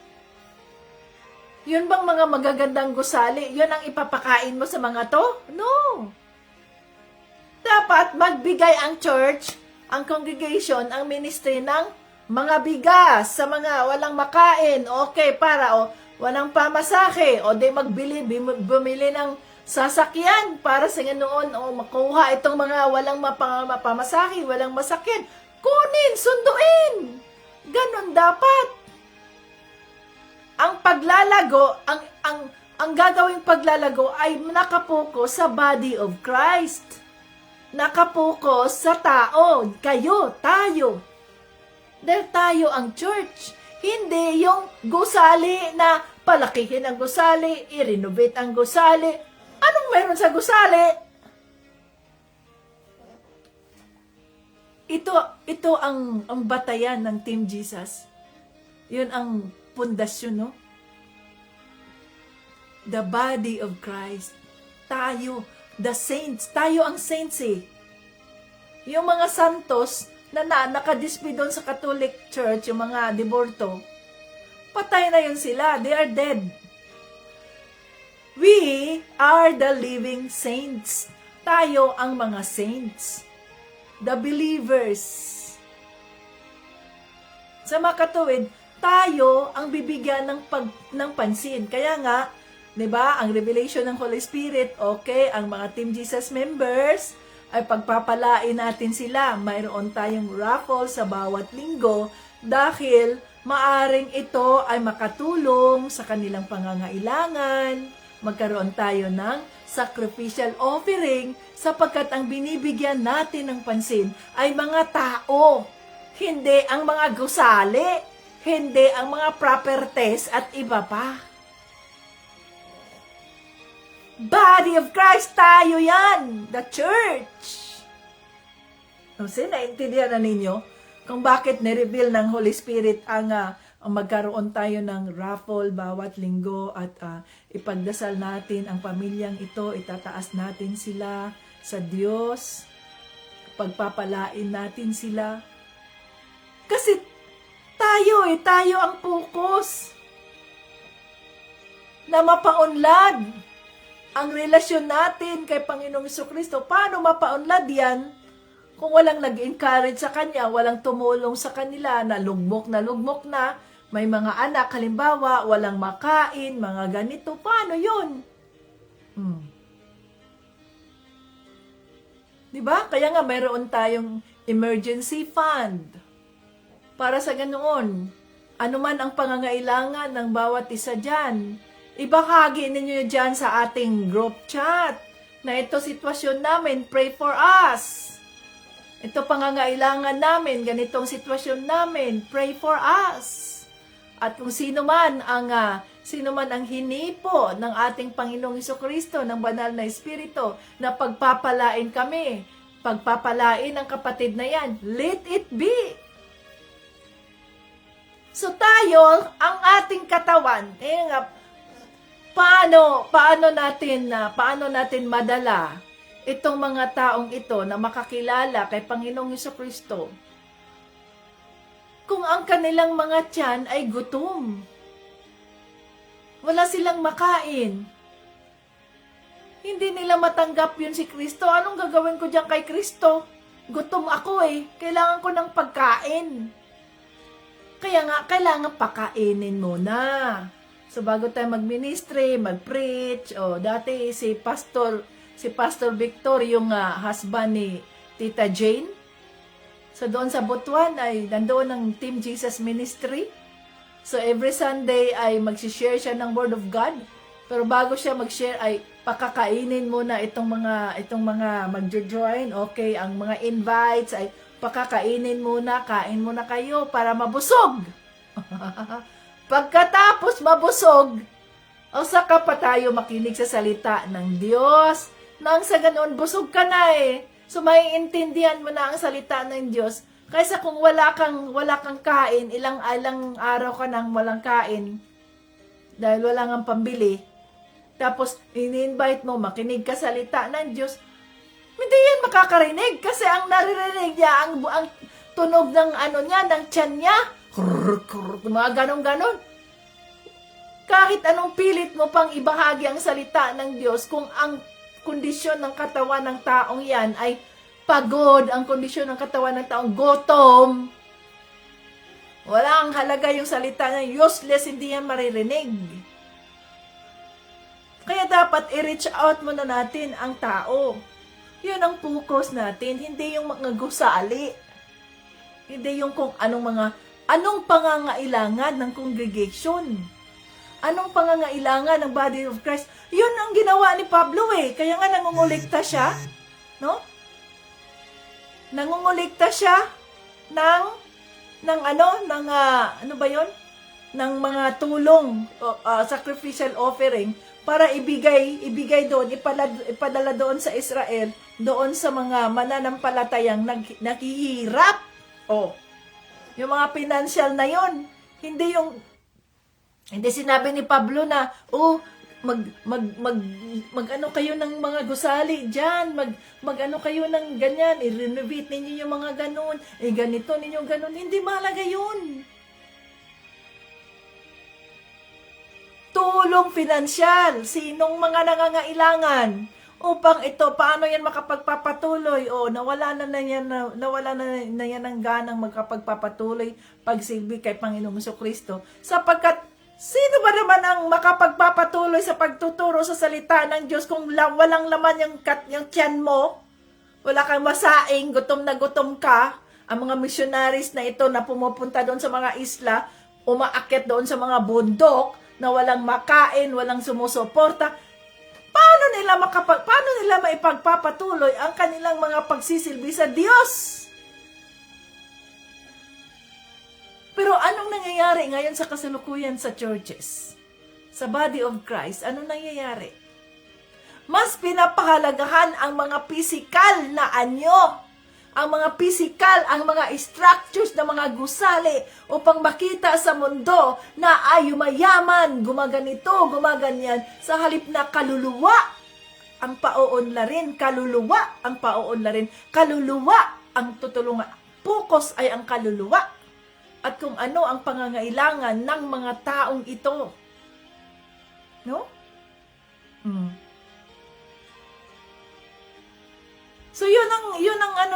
yun bang mga magagandang gusali? Yun ang ipapakain mo sa mga to? No. Dapat magbigay ang church, ang congregation, ang ministry ng mga bigas sa mga walang makain. Okay, para walang pamasahe. O di bumili ng sasakyan para sa ganoon makuha itong mga walang mapamasahe, walang masakyan. Kunin, sunduin. Ganon dapat. Ang paglalago, ang gagawing paglalago ay nakapokus sa body of Christ. Nakapokus sa tao, kayo, tayo. Dahil tayo ang church. Hindi yung gusali na palakihin ang gusali, i-renovate ang gusali. Anong meron sa gusali? Ito ang batayan ng Team Jesus. Yun ang pundasyon, no? The body of Christ. Tayo, the saints. Tayo ang saints eh. Yung mga santos na nakadisplay doon sa Catholic Church, yung mga deborto, patay na yun sila. They are dead. We are the living saints. Tayo ang mga saints. The believers. Sa makatuwid, tayo ang bibigyan ng pansin. Kaya nga, 'di ba, ang revelation ng Holy Spirit, okay, ang mga Team Jesus members ay pagpapalain natin sila. Mayroon tayong raffle sa bawat linggo dahil maaring ito ay makatulong sa kanilang pangangailangan. Magkaroon tayo ng sacrificial offering sapagkat ang binibigyan natin ng pansin ay mga tao, hindi ang mga gusali, hindi ang mga properties at iba pa. Body of Christ, tayo yan. The church. Kasi naintindihan na ninyo kung bakit nireveal ng Holy Spirit ang magkaroon tayo ng raffle bawat linggo at ipagdasal natin ang pamilyang ito, itataas natin sila sa Diyos, pagpapalain natin sila. Kasi tayo ang focus na mapaunlad ang relasyon natin kay Panginoong Jesucristo. Paano mapaunlad yan kung walang nag-encourage sa Kanya, walang tumulong sa kanila, na lugmok na, may mga anak, halimbawa, walang makain, mga ganito. Paano yun? Diba? Kaya nga mayroon tayong emergency fund para sa ganoon. Ano man ang pangangailangan ng bawat isa dyan, ibahagi ninyo dyan sa ating group chat na ito sitwasyon namin, pray for us. Ito pangangailangan namin, ganitong sitwasyon namin, pray for us. At kung sino man ang hinipo ng ating Panginoong Jesucristo, ng banal na Espiritu, na pagpapalain kami, pagpapalain ang kapatid na yan, let it be. So tayo, ang ating katawan, paano natin madala itong mga taong ito na makakilala kay Panginoong Jesucristo kung ang kanilang mga tiyan ay gutom? Wala silang makain. Hindi nila matanggap yun si Kristo. Anong gagawin ko diyan kay Kristo? Gutom ako eh. Kailangan ko ng pagkain. Kaya nga, kailangan pakainin muna. So, bago tayo mag-ministry, mag-preach, dati si Pastor Victor, yung husband ni Tita Jane. So, doon sa Butuan ay nandoon ang Team Jesus Ministry. So, every Sunday ay mag-share siya ng Word of God. Pero bago siya mag-share ay pakakainin muna itong mga mag-join. Okay, ang mga invites ay Pakakainin muna, kain muna kayo para mabusog. Pagkatapos mabusog, o saka pa tayo makinig sa salita ng Diyos. Nang sa ganoon, busog ka na eh. So, maiintindihan mo na ang salita ng Diyos. Kaysa kung wala kang kain, ilang araw ka nang walang kain, dahil wala kang pambili, tapos ini-invite mo, makinig ka salita ng Diyos, hindi yan makakarinig. Kasi ang naririnig niya, ang tunog ng ng tiyan niya, mga ganon-ganon. Kahit anong pilit mo pang ibahagi ang salita ng Diyos, kung ang kondisyon ng katawan ng taong yan ay pagod, ang kondisyon ng katawan ng taong gutom, wala ang halaga yung salita niya, useless, hindi yan maririnig. Kaya dapat i-reach out muna natin ang tao. Yun ang focus natin, hindi yung mga gusali. Hindi yung kung anong pangangailangan ng congregation. Anong pangangailangan ng body of Christ. Yun ang ginawa ni Pablo eh. Kaya nga nangungulikta siya, no? Nangungulikta siya ng ng mga tulong, sacrificial offering, para ibigay doon, ipadala doon sa Israel, doon sa mga mananampalatayang naghihirap. Yung mga financial na yon, hindi sinabi ni Pablo na, kayo ng mga gusali diyan, kayo ng ganyan, i-renovate ninyo yung mga ganon, ganito ninyo ganon, hindi mahalaga yun. Tulong pinansyal, sinong mga nangangailangan upang ito, paano yan makapagpapatuloy? Nawala na yan ang ganang magkapagpapatuloy pagsilbi kay Panginoong Jesucristo, sapagkat sino ba naman ang makapagpapatuloy sa pagtuturo sa salita ng Diyos kung walang laman yung tiyan mo? Wala kang masaing, gutom na gutom ka. Ang mga missionaries na ito na pumupunta doon sa mga isla, umaakyat doon sa mga bundok, na walang makain, walang sumusuporta, paano nila maipagpapatuloy ang kanilang mga pagsisilbi sa Diyos? Pero anong nangyayari ngayon sa kasalukuyan sa churches? Sa body of Christ, anong nangyayari? Mas pinapahalagahan ang mga physical na anyo, ang mga physical, ang mga structures ng mga gusali upang makita sa mundo na ay yumayaman, gumaganito, gumaganyan, sa halip na kaluluwa ang pauunlarin, kaluluwa ang pauunlarin, kaluluwa ang tutulungan. Focus ay ang kaluluwa at kung ano ang pangangailangan ng mga taong ito. No? So yun ang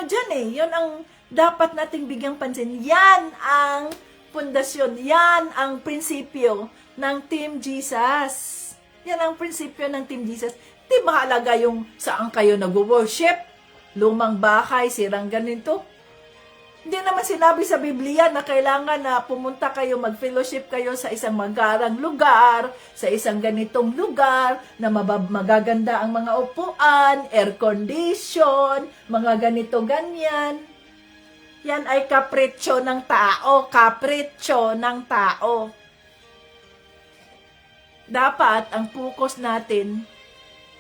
dyan eh. Yun ang dapat nating bigyang pansin. Yan ang pundasyon. Yan ang prinsipyo ng Team Jesus. Yan ang prinsipyo ng Team Jesus. Di mahalaga yung saan kayo nag-worship, lumang bahay, sirang ganito. Hindi naman sinabi sa Biblia na kailangan na pumunta kayo, mag-fellowship kayo sa isang magarang lugar, sa isang ganitong lugar, na magaganda ang mga upuan, air condition, mga ganito ganyan. Yan ay kapritsyo ng tao, kapritsyo ng tao. Dapat ang focus natin,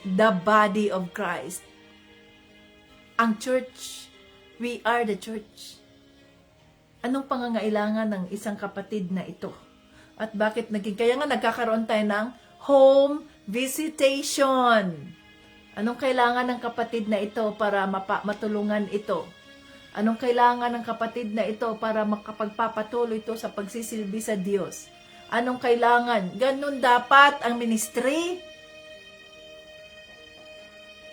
the body of Christ. Ang church, we are the church. Anong pangangailangan ng isang kapatid na ito? At bakit kaya nga nagkakaroon tayo ng home visitation. Anong kailangan ng kapatid na ito para matulungan ito? Anong kailangan ng kapatid na ito para makapagpapatuloy ito sa pagsisilbi sa Diyos? Anong kailangan? Ganun dapat ang ministry.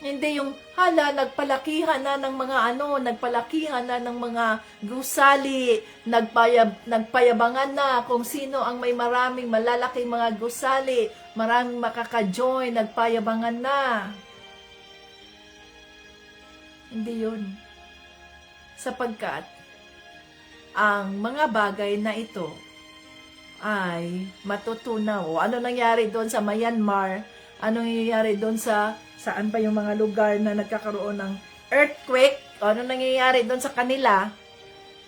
Hindi yung, nagpalakihan na ng mga nagpalakihan na ng mga gusali, nagpayabangan na kung sino ang may maraming malalaking mga gusali, maraming makaka-join, nagpayabangan na. Hindi yun. Sapagkat, ang mga bagay na ito ay matutunaw. Ano nangyari doon sa Myanmar? Ano nangyayari doon saan pa yung mga lugar na nagkakaroon ng earthquake? Ano nangyayari doon sa kanila?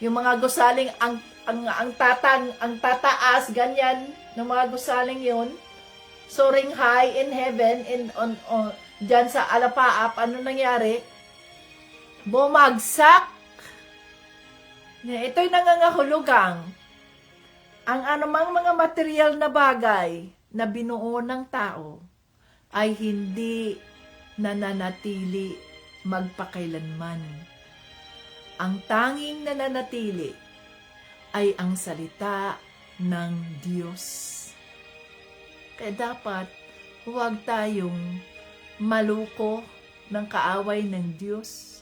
Yung mga gusaling ang tataas ganyan ng mga gusaling yon, soaring high in heaven on diyan sa alapaap, ano nangyari? Bumagsak. Ito'y nangangahulugang ang anumang mga material na bagay na binuo ng tao ay hindi nananatili magpakailanman. Ang tanging nananatili ay ang salita ng Diyos. Kaya dapat huwag tayong maluko ng kaaway ng Diyos.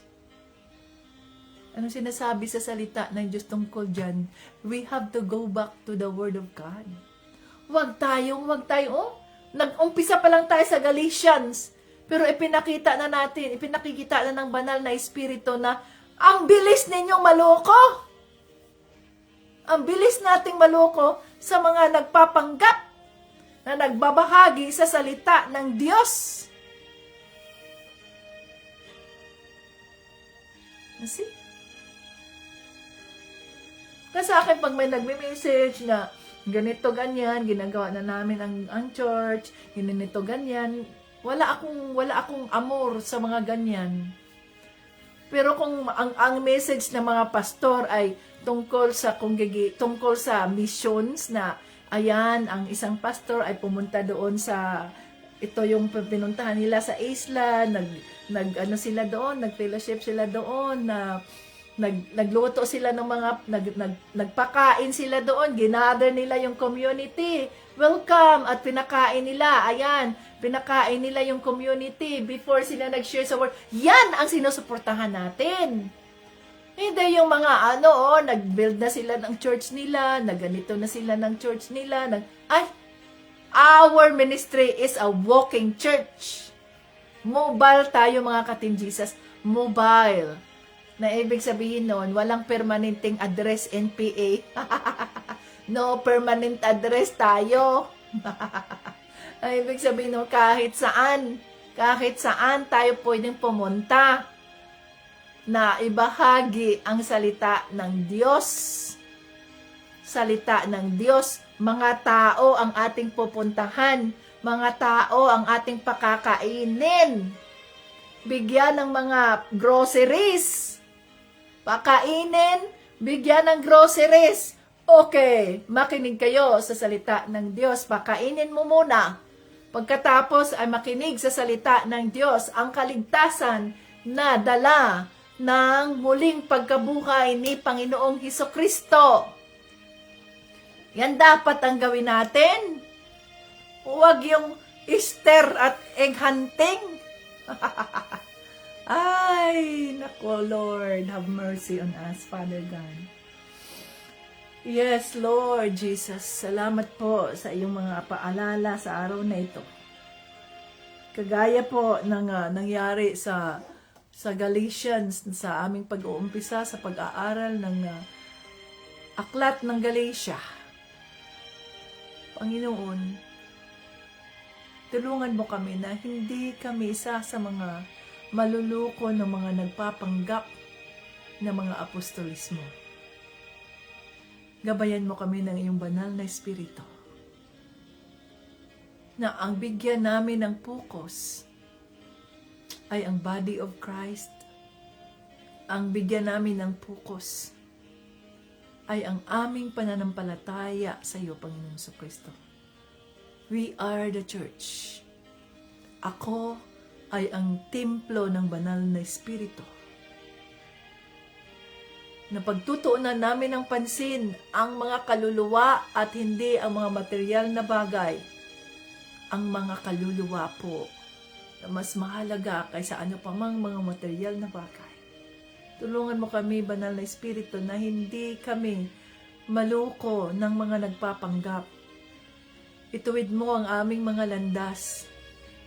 Ano sinasabi sa salita ng Diyos tungkol dyan? We have to go back to the Word of God. Huwag tayo, nag-umpisa pa lang tayo sa Galatians, pero ipinakita na ng banal na Espiritu na ang bilis ninyong maloko. Ang bilis nating maloko sa mga nagpapanggap na nagbabahagi sa salita ng Diyos. See? Kasi sa akin, pag may nagme-message na ganito, ganyan, ginagawa na namin ang church, ganito, ganyan, wala akong amor sa mga ganyan. Pero kung ang message ng mga pastor ay tungkol sa missions na ayan, ang isang pastor ay pumunta doon sa ito yung pinuntahan nila sa isla, sila doon, nag-fellowship sila doon, nagluto sila ng mga nagpakain sila doon, ginather nila yung community. Welcome at pinakain nila. Ayan, pinakain nila yung community before sila nag-share sa word. Yan ang sinusuportahan natin. Hindi yung mga nag-build na sila ng church nila, naganito na sila ng church nila, our ministry is a walking church. Mobile tayo mga ka-Team Jesus. Mobile. Na ibig sabihin nun, walang permanenteng address NPA. No permanent address tayo. Ay, ibig sabihin nun, kahit saan tayo pwedeng pumunta na ibahagi ang salita ng Diyos. Salita ng Diyos. Mga tao ang ating pupuntahan. Mga tao ang ating pakakainin. Bigyan ng mga groceries. Pakainin, bigyan ng groceries. Okay, makinig kayo sa salita ng Diyos. Pakainin mo muna. Pagkatapos ay makinig sa salita ng Diyos. Ang kaligtasan na dala ng muling pagkabuhay ni Panginoong Hesukristo. Yan dapat ang gawin natin. Huwag yung Easter at egg hunting. Ay, nako Lord, have mercy on us, Father God. Yes, Lord Jesus, salamat po sa iyong mga paalala sa araw na ito. Kagaya po ng nangyari sa Galatians, sa aming pag-uumpisa sa pag-aaral ng aklat ng Galatia. Panginoon, tulungan mo kami na hindi kami isa sa mga maluluko ng mga nagpapanggap na mga apostolismo. Gabayan mo kami ng iyong banal na Espiritu na ang bigyan namin ng focus ay ang body of Christ. Ang bigyan namin ng focus ay ang aming pananampalataya sa iyo, Panginoon Jesucristo. We are the church. Ako ay ang templo ng banal na Espiritu. Na pagtutuunan namin ng pansin ang mga kaluluwa at hindi ang mga material na bagay. Ang mga kaluluwa po na mas mahalaga kaysa ano pa mang mga material na bagay. Tulungan mo kami, banal na Espiritu, na hindi kami maluko ng mga nagpapanggap. Ituwid mo ang aming mga landas.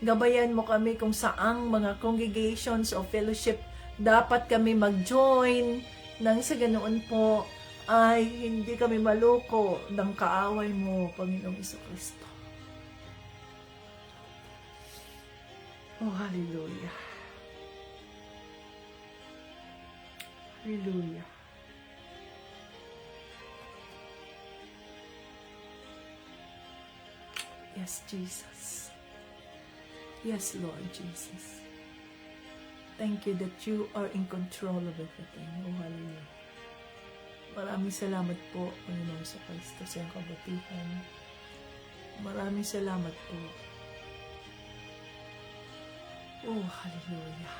Gabayan mo kami kung saang mga congregations o fellowship dapat kami mag-join nang sa ganoon po ay hindi kami maluko ng kaaway mo, Panginoong Jesucristo. Oh, hallelujah. Hallelujah. Yes, Jesus. Yes, Lord Jesus. Thank you that you are in control of everything. Oh, hallelujah. Maraming salamat po, Panginoon sa Kristo, sa iyong kabutihan. Maraming salamat po. Oh, hallelujah.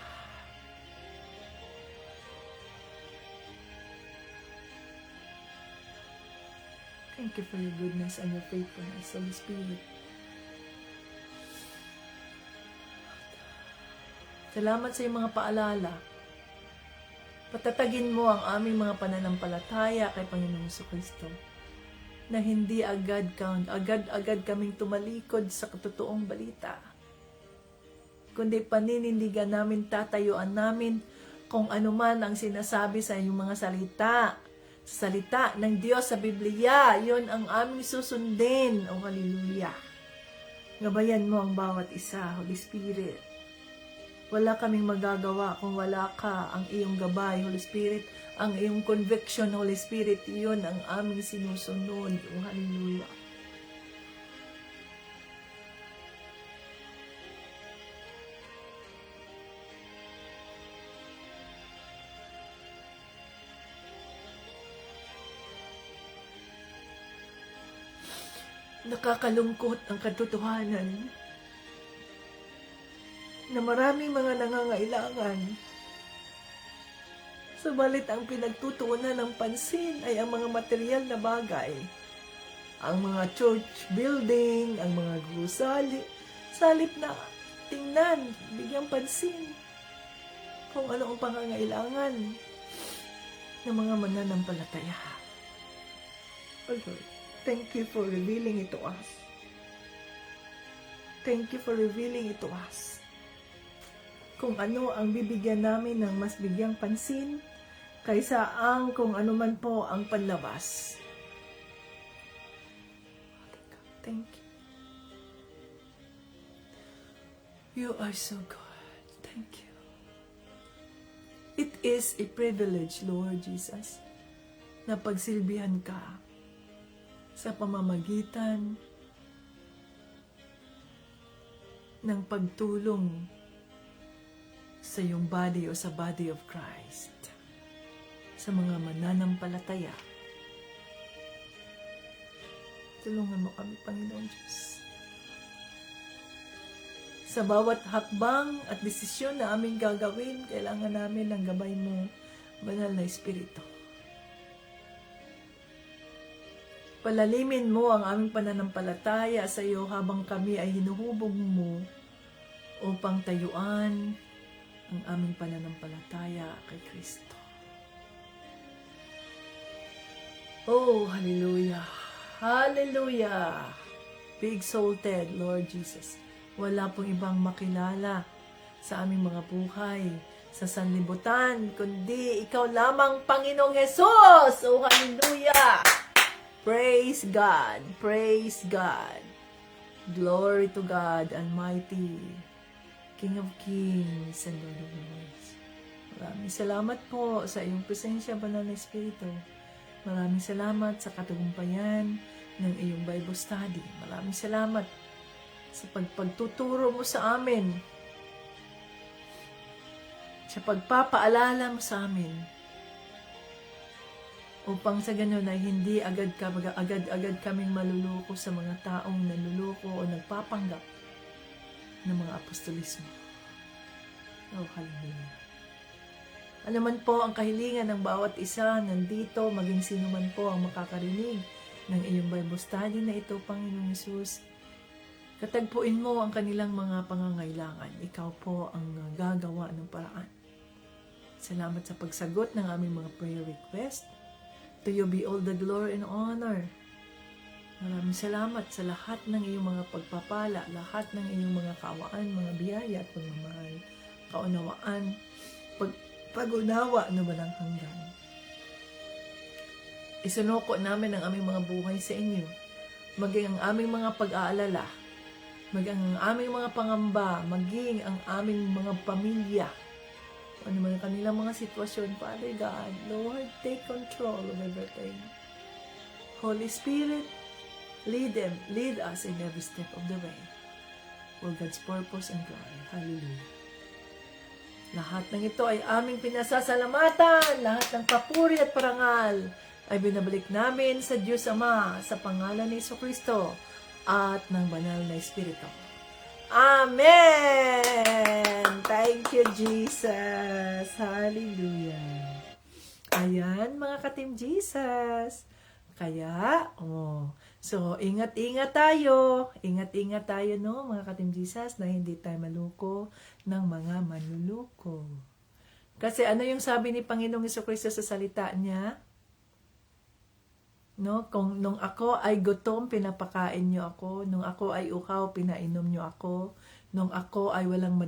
Thank you for your goodness and your faithfulness, Holy Spirit. Salamat sa iyong mga paalala. Patatagin mo ang aming mga pananampalataya kay Panginoong Kristo na hindi agad kaming tumalikod sa katotoong balita. Kundi paninindigan namin, tatayuan namin kung anuman ang sinasabi sa iyong mga salita. Salita ng Diyos sa Biblia, yon ang aming susundin. O hallelujah. Gabayan mo ang bawat isa, Holy Spirit. Wala kaming magagawa kung wala ka, ang iyong gabay, Holy Spirit, ang iyong conviction, Holy Spirit, iyon ang aming sinusunod. O hallelujah. Nakakalungkot ang katotohanan na maraming mga nangangailangan. Subalit ang pinagtutuunan ng pansin ay ang mga material na bagay. Ang mga church building, ang mga gusali, salip na tingnan, bigyang pansin kung ano ang pangangailangan ng mga mananampalataya. Oh Lord, thank you for revealing it to us. Thank you for revealing it to us. Kung ano ang bibigyan namin ng mas bigyang pansin kaysa ang kung ano man po ang panlabas. Thank you. You are so good. Thank you. It is a privilege, Lord Jesus, na pagsilbihan ka sa pamamagitan ng pagtulong sa iyong body o sa body of Christ, sa mga mananampalataya. Tulungan mo kami, Panginoon Diyos. Sa bawat hakbang at desisyon na aming gagawin, kailangan namin ng gabay mo, Banal na Espiritu. Palalimin mo ang aming pananampalataya sa iyo habang kami ay hinuhubog mo upang tayuan ang aming pananampalataya kay Kristo. Oh, hallelujah! Hallelujah! Be exalted, Lord Jesus. Wala pong ibang makilala sa aming mga buhay, sa sanlibutan, kundi ikaw lamang, Panginoong Jesus! Oh, hallelujah! Praise God! Praise God! Glory to God Almighty, King of Kings and Lord of Lords. Maraming salamat po sa iyong presensya, Banal na Espiritu. Maraming salamat sa katagumpayan ng iyong Bible study. Maraming salamat sa pagtuturo mo sa amin, sa pagpapaalala mo sa amin, upang sa ganun ay hindi agad kaming maluloko sa mga taong naluloko o nagpapanggap ng mga apostolismo. Oh, hallelujah. Ano man po ang kahilingan ng bawat isa nandito, maging sino man po ang makakarinig ng iyong Bible study na ito, Panginoong Hesus, katagpuin mo ang kanilang mga pangangailangan. Ikaw po ang gagawa ng paraan. Salamat sa pagsagot ng aming mga prayer request. To you be all the glory and honor. Maraming salamat sa lahat ng iyong mga pagpapala, lahat ng iyong mga kaawaan, mga biyaya at pagmamahal, kaunawaan, pag-unawa na walang hanggan. Isunuko namin ang aming mga buhay sa inyo, maging ang aming mga pag-aalala, maging ang aming mga pangamba, maging ang aming mga pamilya, ano man ang kanilang mga sitwasyon, Father God, Lord, take control of everything. Holy Spirit, Lead us in every step of the way for God's purpose and glory. Hallelujah. Lahat ng ito ay aming pinasasalamatan. Lahat ng papuri at parangal ay binabalik namin sa Diyos Ama sa pangalan ni Jesucristo at ng banal na Espiritu. Amen! Thank you, Jesus! Hallelujah! Ayan, mga ka-Team Jesus! Kaya, so, ingat-ingat tayo. Ingat-ingat tayo, no, mga ka-Team Jesus, na hindi tayo maluko ng mga manluluko. Kasi ano yung sabi ni Panginoong Jesucristo sa salita niya? No, kung nung ako ay gutom, pinapakain niyo ako. Nung ako ay uhaw, pinainom niyo ako. Nung ako ay walang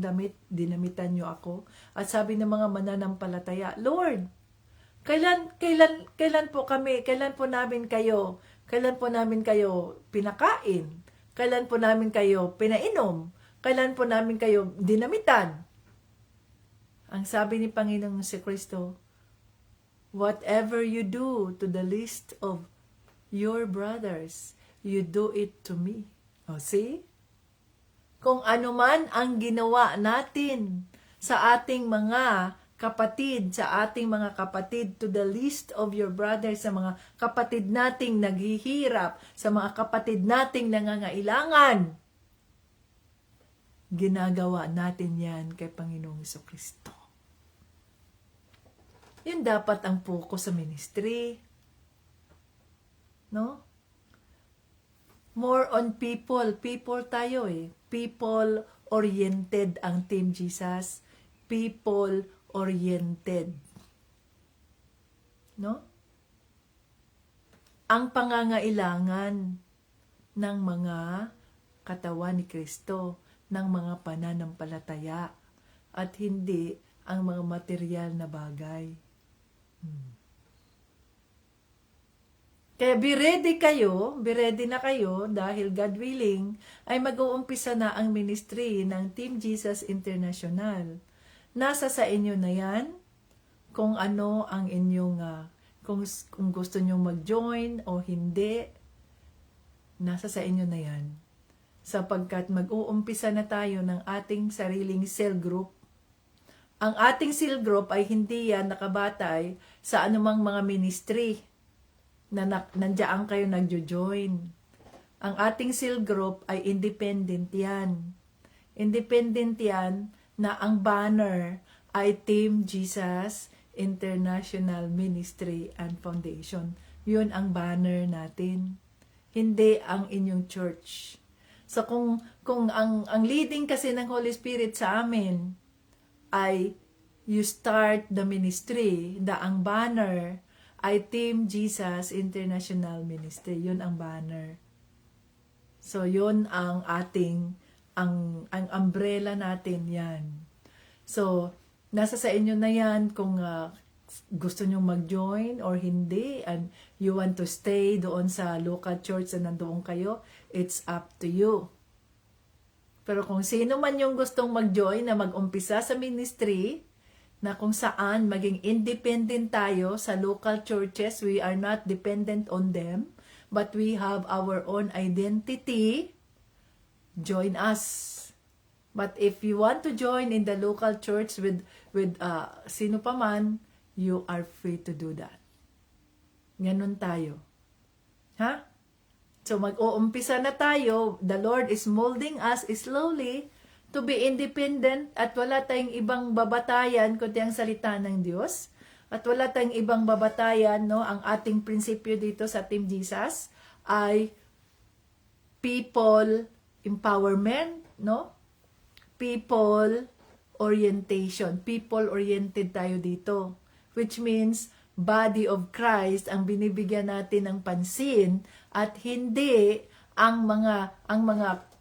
damit, dinamitan niyo ako. At sabi ng mga mananampalataya, Lord, kailan po namin kayo pinakain? Kailan po namin kayo pinainom? Kailan po namin kayo dinamitan? Ang sabi ni Panginoong Jesucristo, whatever you do to the least of your brothers, you do it to me. O, see? Kung ano man ang ginawa natin sa ating mga kapatid, to the least of your brothers, sa mga kapatid nating naghihirap, sa mga kapatid nating nangangailangan, ginagawa natin yan kay Panginoong Jesucristo. Yun dapat ang focus sa ministry. No? More on people. People tayo eh. People-oriented ang Team Jesus. People-oriented. No? Ang pangangailangan ng mga katawan ni Kristo, ng mga pananampalataya, at hindi ang mga material na bagay. Kaya be ready na kayo dahil God willing ay mag-uumpisa na ang ministry ng Team Jesus International. Nasa sa inyo na yan kung ano ang inyong, kung gusto nyo mag-join o hindi, nasa sa inyo na yan. Sapagkat mag-uumpisa na tayo ng ating sariling cell group. Ang ating cell group ay hindi yan nakabatay sa anumang mga ministry na nandiyan kayo nagjo-join. Ang ating cell group ay independent yan. Independent yan na ang banner ay Team Jesus International Ministry and Foundation. Yun ang banner natin. Hindi ang inyong church. So kung ang leading kasi ng Holy Spirit sa amin ay you start the ministry, ang banner ay Team Jesus International Ministry. Yun ang banner. So yun ang ating ang umbrella natin yan. So nasa sa inyo na yan kung gusto nyo mag-join or hindi, and you want to stay doon sa local church na nandoon kayo, it's up to you. Pero kung sino man yung gustong mag-join na mag-umpisa sa ministry, na kung saan maging independent tayo sa local churches, we are not dependent on them, but we have our own identity, join us. But if you want to join in the local church with sino pa man, you are free to do that. Ganun tayo. Ha? So mag-uumpisa na tayo. The Lord is molding us slowly to be independent at wala tayong ibang babatayan kundi ang salita ng Diyos. At wala tayong ibang babatayan, no? Ang ating prinsipyo dito sa Team Jesus ay people empowerment, no? People orientation. People-oriented tayo dito. Which means body of Christ ang binibigyan natin ng pansin at hindi ang mga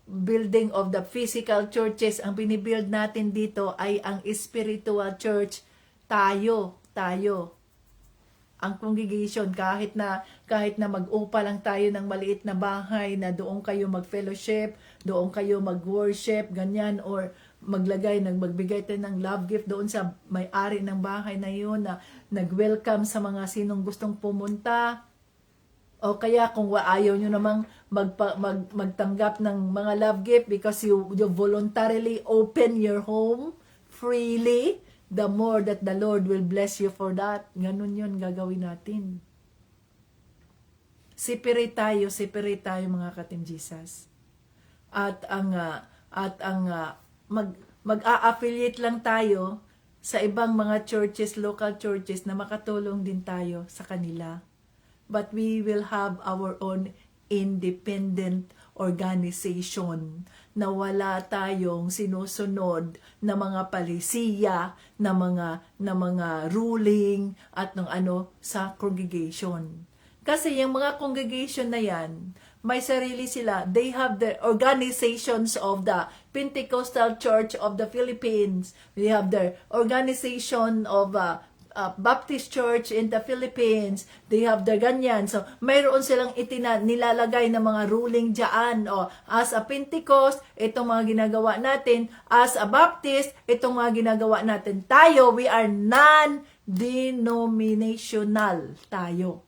building of the physical churches. Ang binibuild natin dito ay ang spiritual church. Tayo ang congregation, kahit na mag-upa lang tayo ng maliit na bahay na doon kayo mag-fellowship, doon kayo mag-worship, ganyan, or magbigay tayo ng love gift doon sa may-ari ng bahay na yun, na nag-welcome sa mga sinong gustong pumunta. O kaya kung ayaw nyo namang magtanggap ng mga love gift because you voluntarily open your home freely, the more that the Lord will bless you for that. Ganun yun gagawin natin. Separate tayo mga ka-Team Jesus. At mag-a-affiliate lang tayo sa ibang mga churches, local churches na makatulong din tayo sa kanila. But we will have our own independent organization na wala tayong sinusunod na mga palisiya, na mga ruling at ng ano sa congregation. Kasi yung mga congregation na yan, may sarili sila. They have the organizations of the Pentecostal Church of the Philippines. They have their organization of Baptist Church in the Philippines. They have the ganyan. So, mayroon silang nilalagay na mga ruling dyan. O, as a Pentecost, itong mga ginagawa natin. As a Baptist, itong mga ginagawa natin. Tayo, we are non-denominational. Tayo.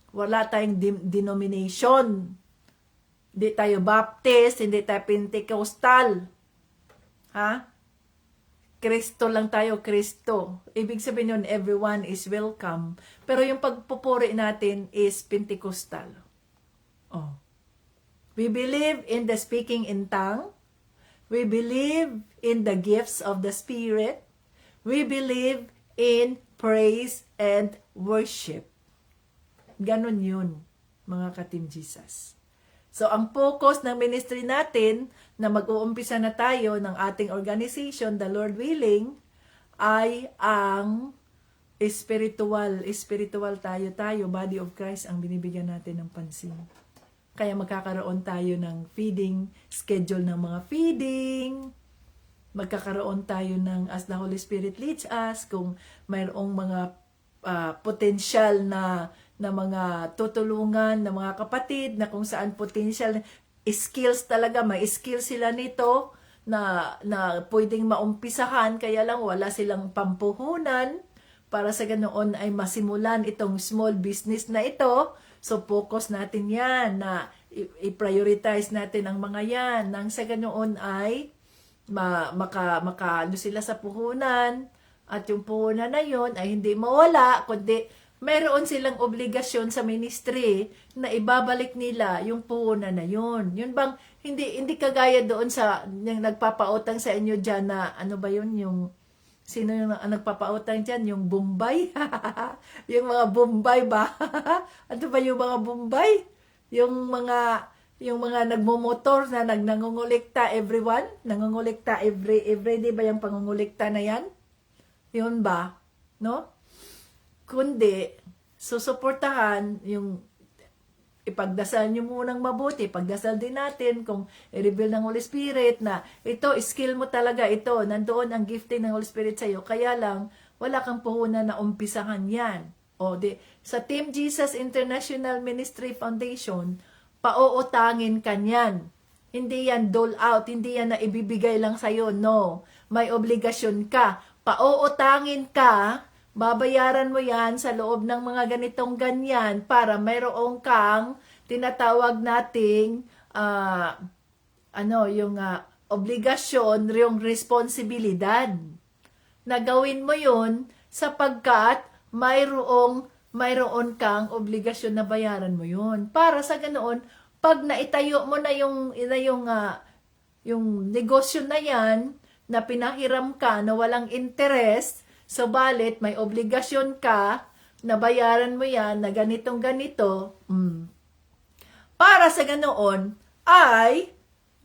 Wala tayong denomination. Hindi tayo Baptist, hindi tayo Pentecostal. Ha? Kristo lang tayo, Kristo. Ibig sabihin yun, everyone is welcome. Pero yung pagpupuri natin is Pentecostal. Oh. We believe in the speaking in tongue. We believe in the gifts of the Spirit. We believe in praise and worship. Ganon yun, mga ka-Team Jesus. So, ang focus ng ministry natin na mag-uumpisa na tayo ng ating organization, the Lord willing, ay ang spiritual tayo, body of Christ ang binibigyan natin ng pansin. Kaya magkakaroon tayo ng feeding, schedule ng mga feeding, magkakaroon tayo ng as the Holy Spirit leads us, kung mayroong mga potential na mga tutulungan ng mga kapatid na kung saan potential skills talaga, may skills sila nito na pwedeng maumpisahan, kaya lang wala silang pampuhunan para sa ganoon ay masimulan itong small business na ito. So focus natin yan na i-prioritize natin ang mga yan nang sa ganoon ay ano sila sa puhunan, at yung puhunan na yon ay hindi mawala, kundi mayroon silang obligasyon sa ministry na ibabalik nila yung puhunan na yun. Yun bang, hindi kagaya doon sa yung nagpapautang sa inyo dyan na, ano ba yun, yung, sino yung nagpapautang dyan? Yung Bombay? Yung mga Bombay ba? Ano ba yung mga Bombay? Yung mga nagmumotor na nangungulikta everyone? Nangungulikta every day ba yung pangungulikta na yan? Yun ba? No? Kundi, susuportahan yung ipagdasal nyo munang mabuti. Pagdasal din natin kung i-reveal ng Holy Spirit na ito, skill mo talaga ito. Nandoon ang gifting ng Holy Spirit sa'yo. Kaya lang, wala kang puhunan na umpisahan yan. Sa Team Jesus International Ministry Foundation, pauutangin ka niyan. Hindi yan dole out. Hindi yan na ibibigay lang sa'yo. No. May obligasyon ka. Pauutangin ka. Babayaran mo yan sa loob ng mga ganitong ganyan para mayroong kang tinatawag nating obligasyon, yung responsibilidad. Na gawin mo yun sapagkat mayroon kang obligasyon na bayaran mo yun. Para sa ganoon, pag naitayo mo na yung negosyo na yan, na pinahiram ka na walang interest, subalit may obligasyon ka na bayaran mo yan na ganitong-ganito, para sa ganoon ay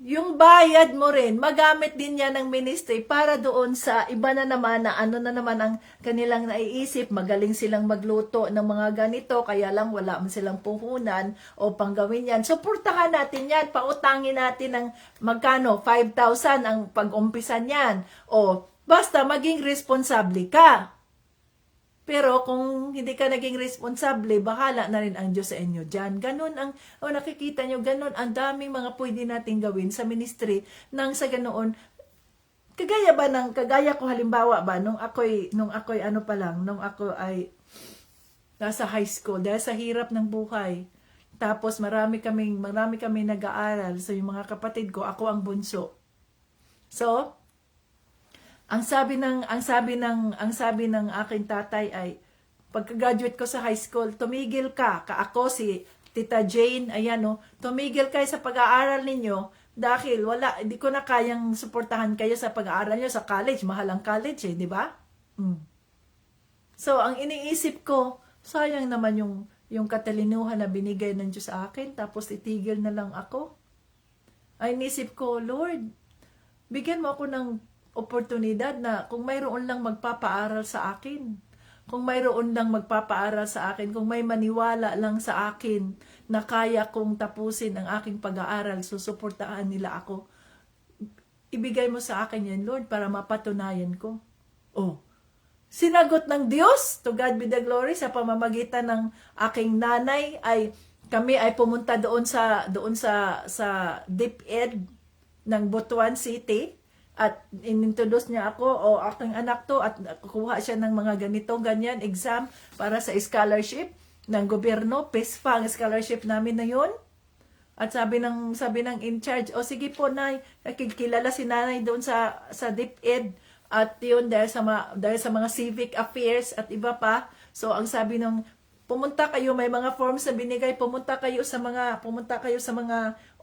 yung bayad mo rin, magamit din yan ng ministry para doon sa iba na naman na ano na naman ang kanilang naiisip, magaling silang magluto ng mga ganito, kaya lang wala man silang puhunan o panggawin yan. Suportahan natin yan, pautangin natin ng magkano, 5,000 ang pag-umpisan yan. O basta maging responsable ka. Pero kung hindi ka naging responsable, bahala na rin ang Diyos sa inyo dyan. Ganon nakikita nyo, ganon ang daming mga pwede nating gawin sa ministry nang sa ganoon. Kagaya ko halimbawa ba, nung ako'y nasa high school, dahil sa hirap ng buhay, Tapos marami kaming nag-aaral. So yung mga kapatid ko, ako ang bunso. So, ang sabi ng aking tatay ay, pagka-graduate ko sa high school, tumigil ka. Ako si Tita Jane, ayan no, tumigil kayo sa pag-aaral ninyo dahil hindi ko na kayang suportahan kayo sa pag-aaral nyo sa college. Mahal ang college di ba? So, ang iniisip ko, sayang naman yung katalinuhan na binigay ng Diyos sa akin, tapos itigil na lang ako. Ay, inisip ko, Lord, bigyan mo ako ng oportunidad na kung mayroon lang magpapaaral sa akin, kung mayroon lang magpapaaral sa akin, kung may maniwala lang sa akin na kaya kong tapusin ang aking pag-aaral, susuportahan nila ako. Ibigay mo sa akin yan, Lord, para mapatunayan ko. Sinagot ng Diyos, to God be the glory, sa pamamagitan ng aking nanay, kami ay pumunta doon sa DepEd ng Butuan City, at inintroduce niya ako, aking anak to, at kukuha siya ng mga ganyan exam para sa scholarship ng gobyerno. PESFA ang scholarship namin na yun. At sabi ng in charge, sige po nay, kilala si nanay doon sa DepEd, at yun dahil sa mga civic affairs at iba pa. So ang sabi ng, pumunta kayo, may mga forms na binigay, pumunta kayo sa mga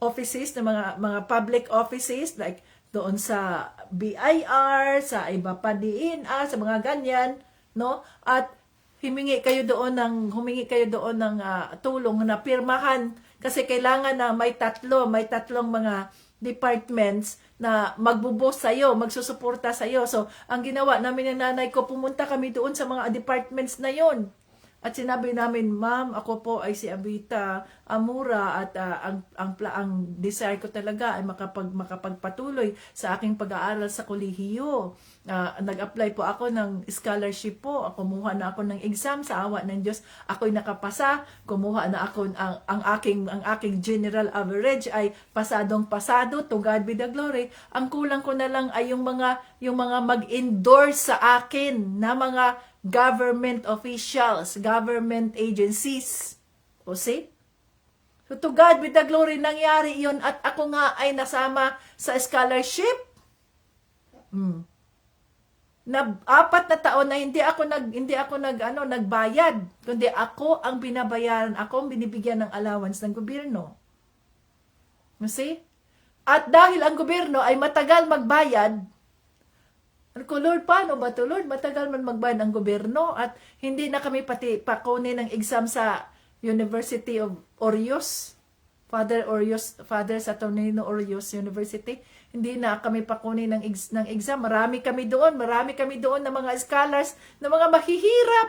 offices, na mga public offices, like doon sa BIR, sa iba pa DNR, sa mga ganyan, no? At humingi kayo doon ng tulong na pirmahan, kasi kailangan na may tatlong mga departments na magbubos sa'yo, magsusuporta sa'yo. So, ang ginawa namin ng nanay ko, pumunta kami doon sa mga departments na yon. At sinabi namin, ma'am, ako po ay si Abita Amura, at ang desire ko talaga ay makapagpatuloy sa aking pag-aaral sa kolehiyo. Nag-apply po ako ng scholarship po. Kumuha na ako ng exam, sa awa ng Diyos. Ako'y nakapasa. Kumuha na ako ang aking general average ay pasadong-pasado. To God be the glory. Ang kulang ko na lang ay yung mga mag-endorse sa akin na mga government officials, government agencies. O see? So to God be the glory, nangyari yun, at ako nga ay nasama sa scholarship. Na 4 na taon na hindi ako nagbayad, kundi ako ang binabayaran, ako ang binibigyan ng allowance ng gobyerno. You see? At dahil ang gobyerno ay matagal magbayad, ko, Lord, paano ba to, Lord? Matagal man magbayad ang gobyerno, at hindi na kami pati pakunin ng exam sa University of Orios, Father Saturnino Orios University. Hindi na kami pakunin ng exam. Marami kami doon na mga scholars, na mga mahihirap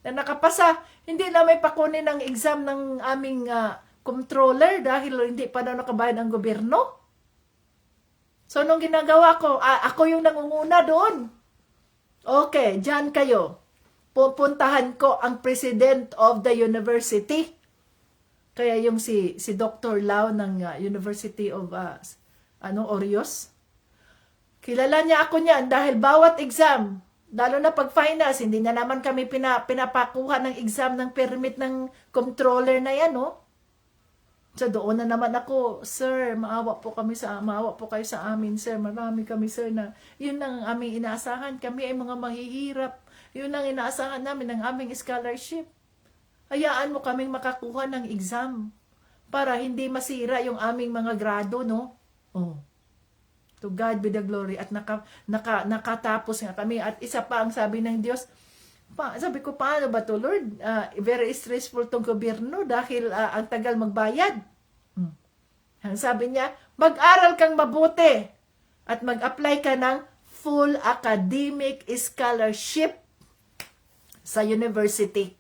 na nakapasa. Hindi na may pakunin ng exam ng aming controller dahil hindi pa daw nakabayad ang gobyerno. So, nung ginagawa ko, ako yung nangunguna doon. Okay, dyan kayo. Pupuntahan ko ang president of the university. Kaya yung si Dr. Lau ng University of Orios. Kilala niya ako niyan dahil bawat exam, lalo na pag finals, hindi na naman kami pinapakuha ng exam ng permit ng controller na yan, no? So doon na naman ako, sir, maawa po kayo sa amin, sir. Marami kami, sir, na yun ang aming inaasahan. Kami ay mga mahihirap. Yun ang inaasahan namin ng aming scholarship. Hayaan mo kaming makakuha ng exam para hindi masira yung aming mga grado, no? To God be the glory. At nakatapos nga kami. At isa pa ang sabi ng Diyos, sabi ko, paano ba to, Lord? Very stressful tong gobyerno dahil ang tagal magbayad. Ang sabi niya, mag-aral kang mabuti at mag-apply ka ng full academic scholarship sa university.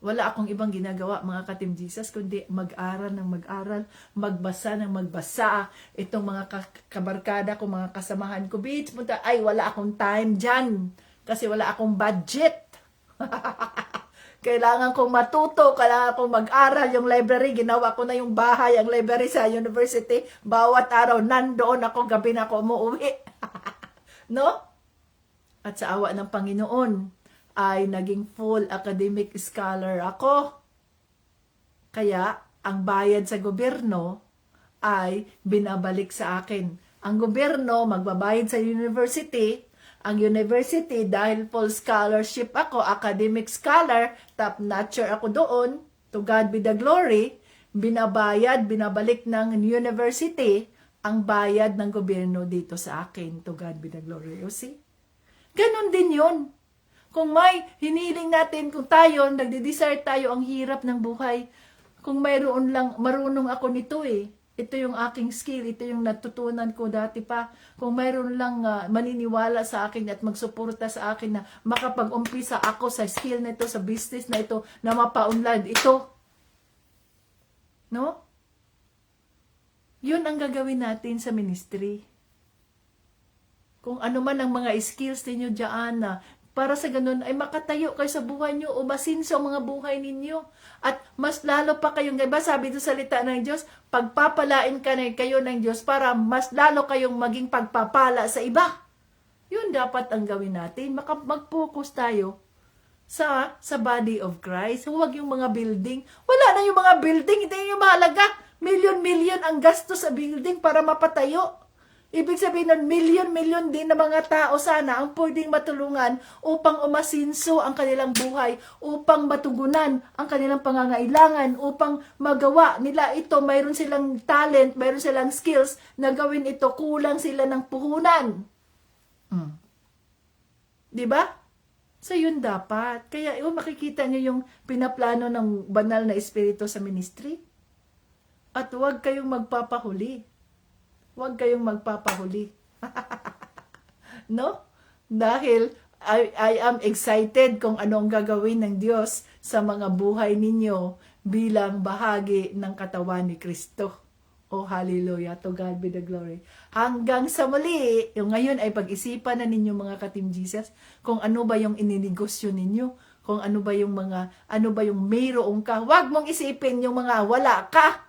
Wala akong ibang ginagawa, mga ka-Team Jesus, kundi mag-aral ng mag-aral, magbasa ng magbasa. Itong mga kabarkada ko, mga kasamahan ko, Beach, wala akong time dyan. Kasi wala akong budget. Kailangan kong matuto, kailangan kong mag-aral. Yung library, ginawa ko na yung bahay, ang library sa university. Bawat araw, nandoon ako, gabi na ako umuwi. No? At sa awa ng Panginoon, ay naging full academic scholar ako. Kaya, ang bayad sa gobyerno ay binabalik sa akin. Ang gobyerno magbabayad sa university. Ang university, dahil full scholarship ako, academic scholar, top-notcher ako doon, to God be the glory, binabalik ng university ang bayad ng gobyerno dito sa akin, to God be the glory. You see? Ganon din yun. Kung may hiniling natin, kung tayo, nagde-desire tayo, ang hirap ng buhay, kung mayroon lang, marunong ako nito eh. Ito yung aking skill, ito yung natutunan ko dati pa. Kung mayroon lang maniniwala sa akin at magsuporta sa akin na makapag-umpisa ako sa skill na ito, sa business na ito, na mapaunlad ito. No? Yun ang gagawin natin sa ministry. Kung ano man ang mga skills ninyo dyan na para sa ganun ay makatayo kayo sa buhay nyo o masinso ang mga buhay ninyo. At mas lalo pa kayong, diba sabi sa salita ng Diyos, pagpapalain ka na kayo ng Diyos para mas lalo kayong maging pagpapala sa iba. Yun dapat ang gawin natin. Mag-focus tayo sa body of Christ. Huwag yung mga building. Wala na yung mga building. Hindi yung mahalaga. Milyon-milyon ang gasto sa building para mapatayo. Ibig sabihin nun, milyon-milyon din na mga tao sana ang pwedeng matulungan upang umasinso ang kanilang buhay, upang matugunan ang kanilang pangangailangan, upang magawa nila ito. Mayroon silang talent, mayroon silang skills na gawin ito, kulang sila ng puhunan. Diba? So yun dapat. Kaya makikita nyo yung pinaplano ng banal na espiritu sa ministry. At huwag kayong magpapahuli. Huwag kayong magpapahuli. No? Dahil I am excited kung ano ang gagawin ng Diyos sa mga buhay ninyo bilang bahagi ng katawan ni Kristo. Oh, hallelujah. To God be the glory. Hanggang sa muli, yung ngayon ay pag-isipan na ninyo mga ka-Team Jesus kung ano ba yung ininegosyo ninyo, kung ano ba yung mayroong ka. Huwag mong isipin yung mga wala ka.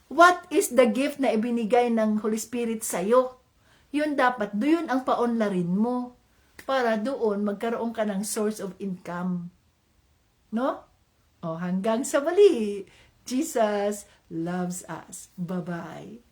What is the gift na ibinigay ng Holy Spirit sa'yo? Yun dapat, doon ang paunlarin mo. Para doon, magkaroon ka ng source of income. No? O, hanggang sa muli. Jesus loves us. Bye-bye.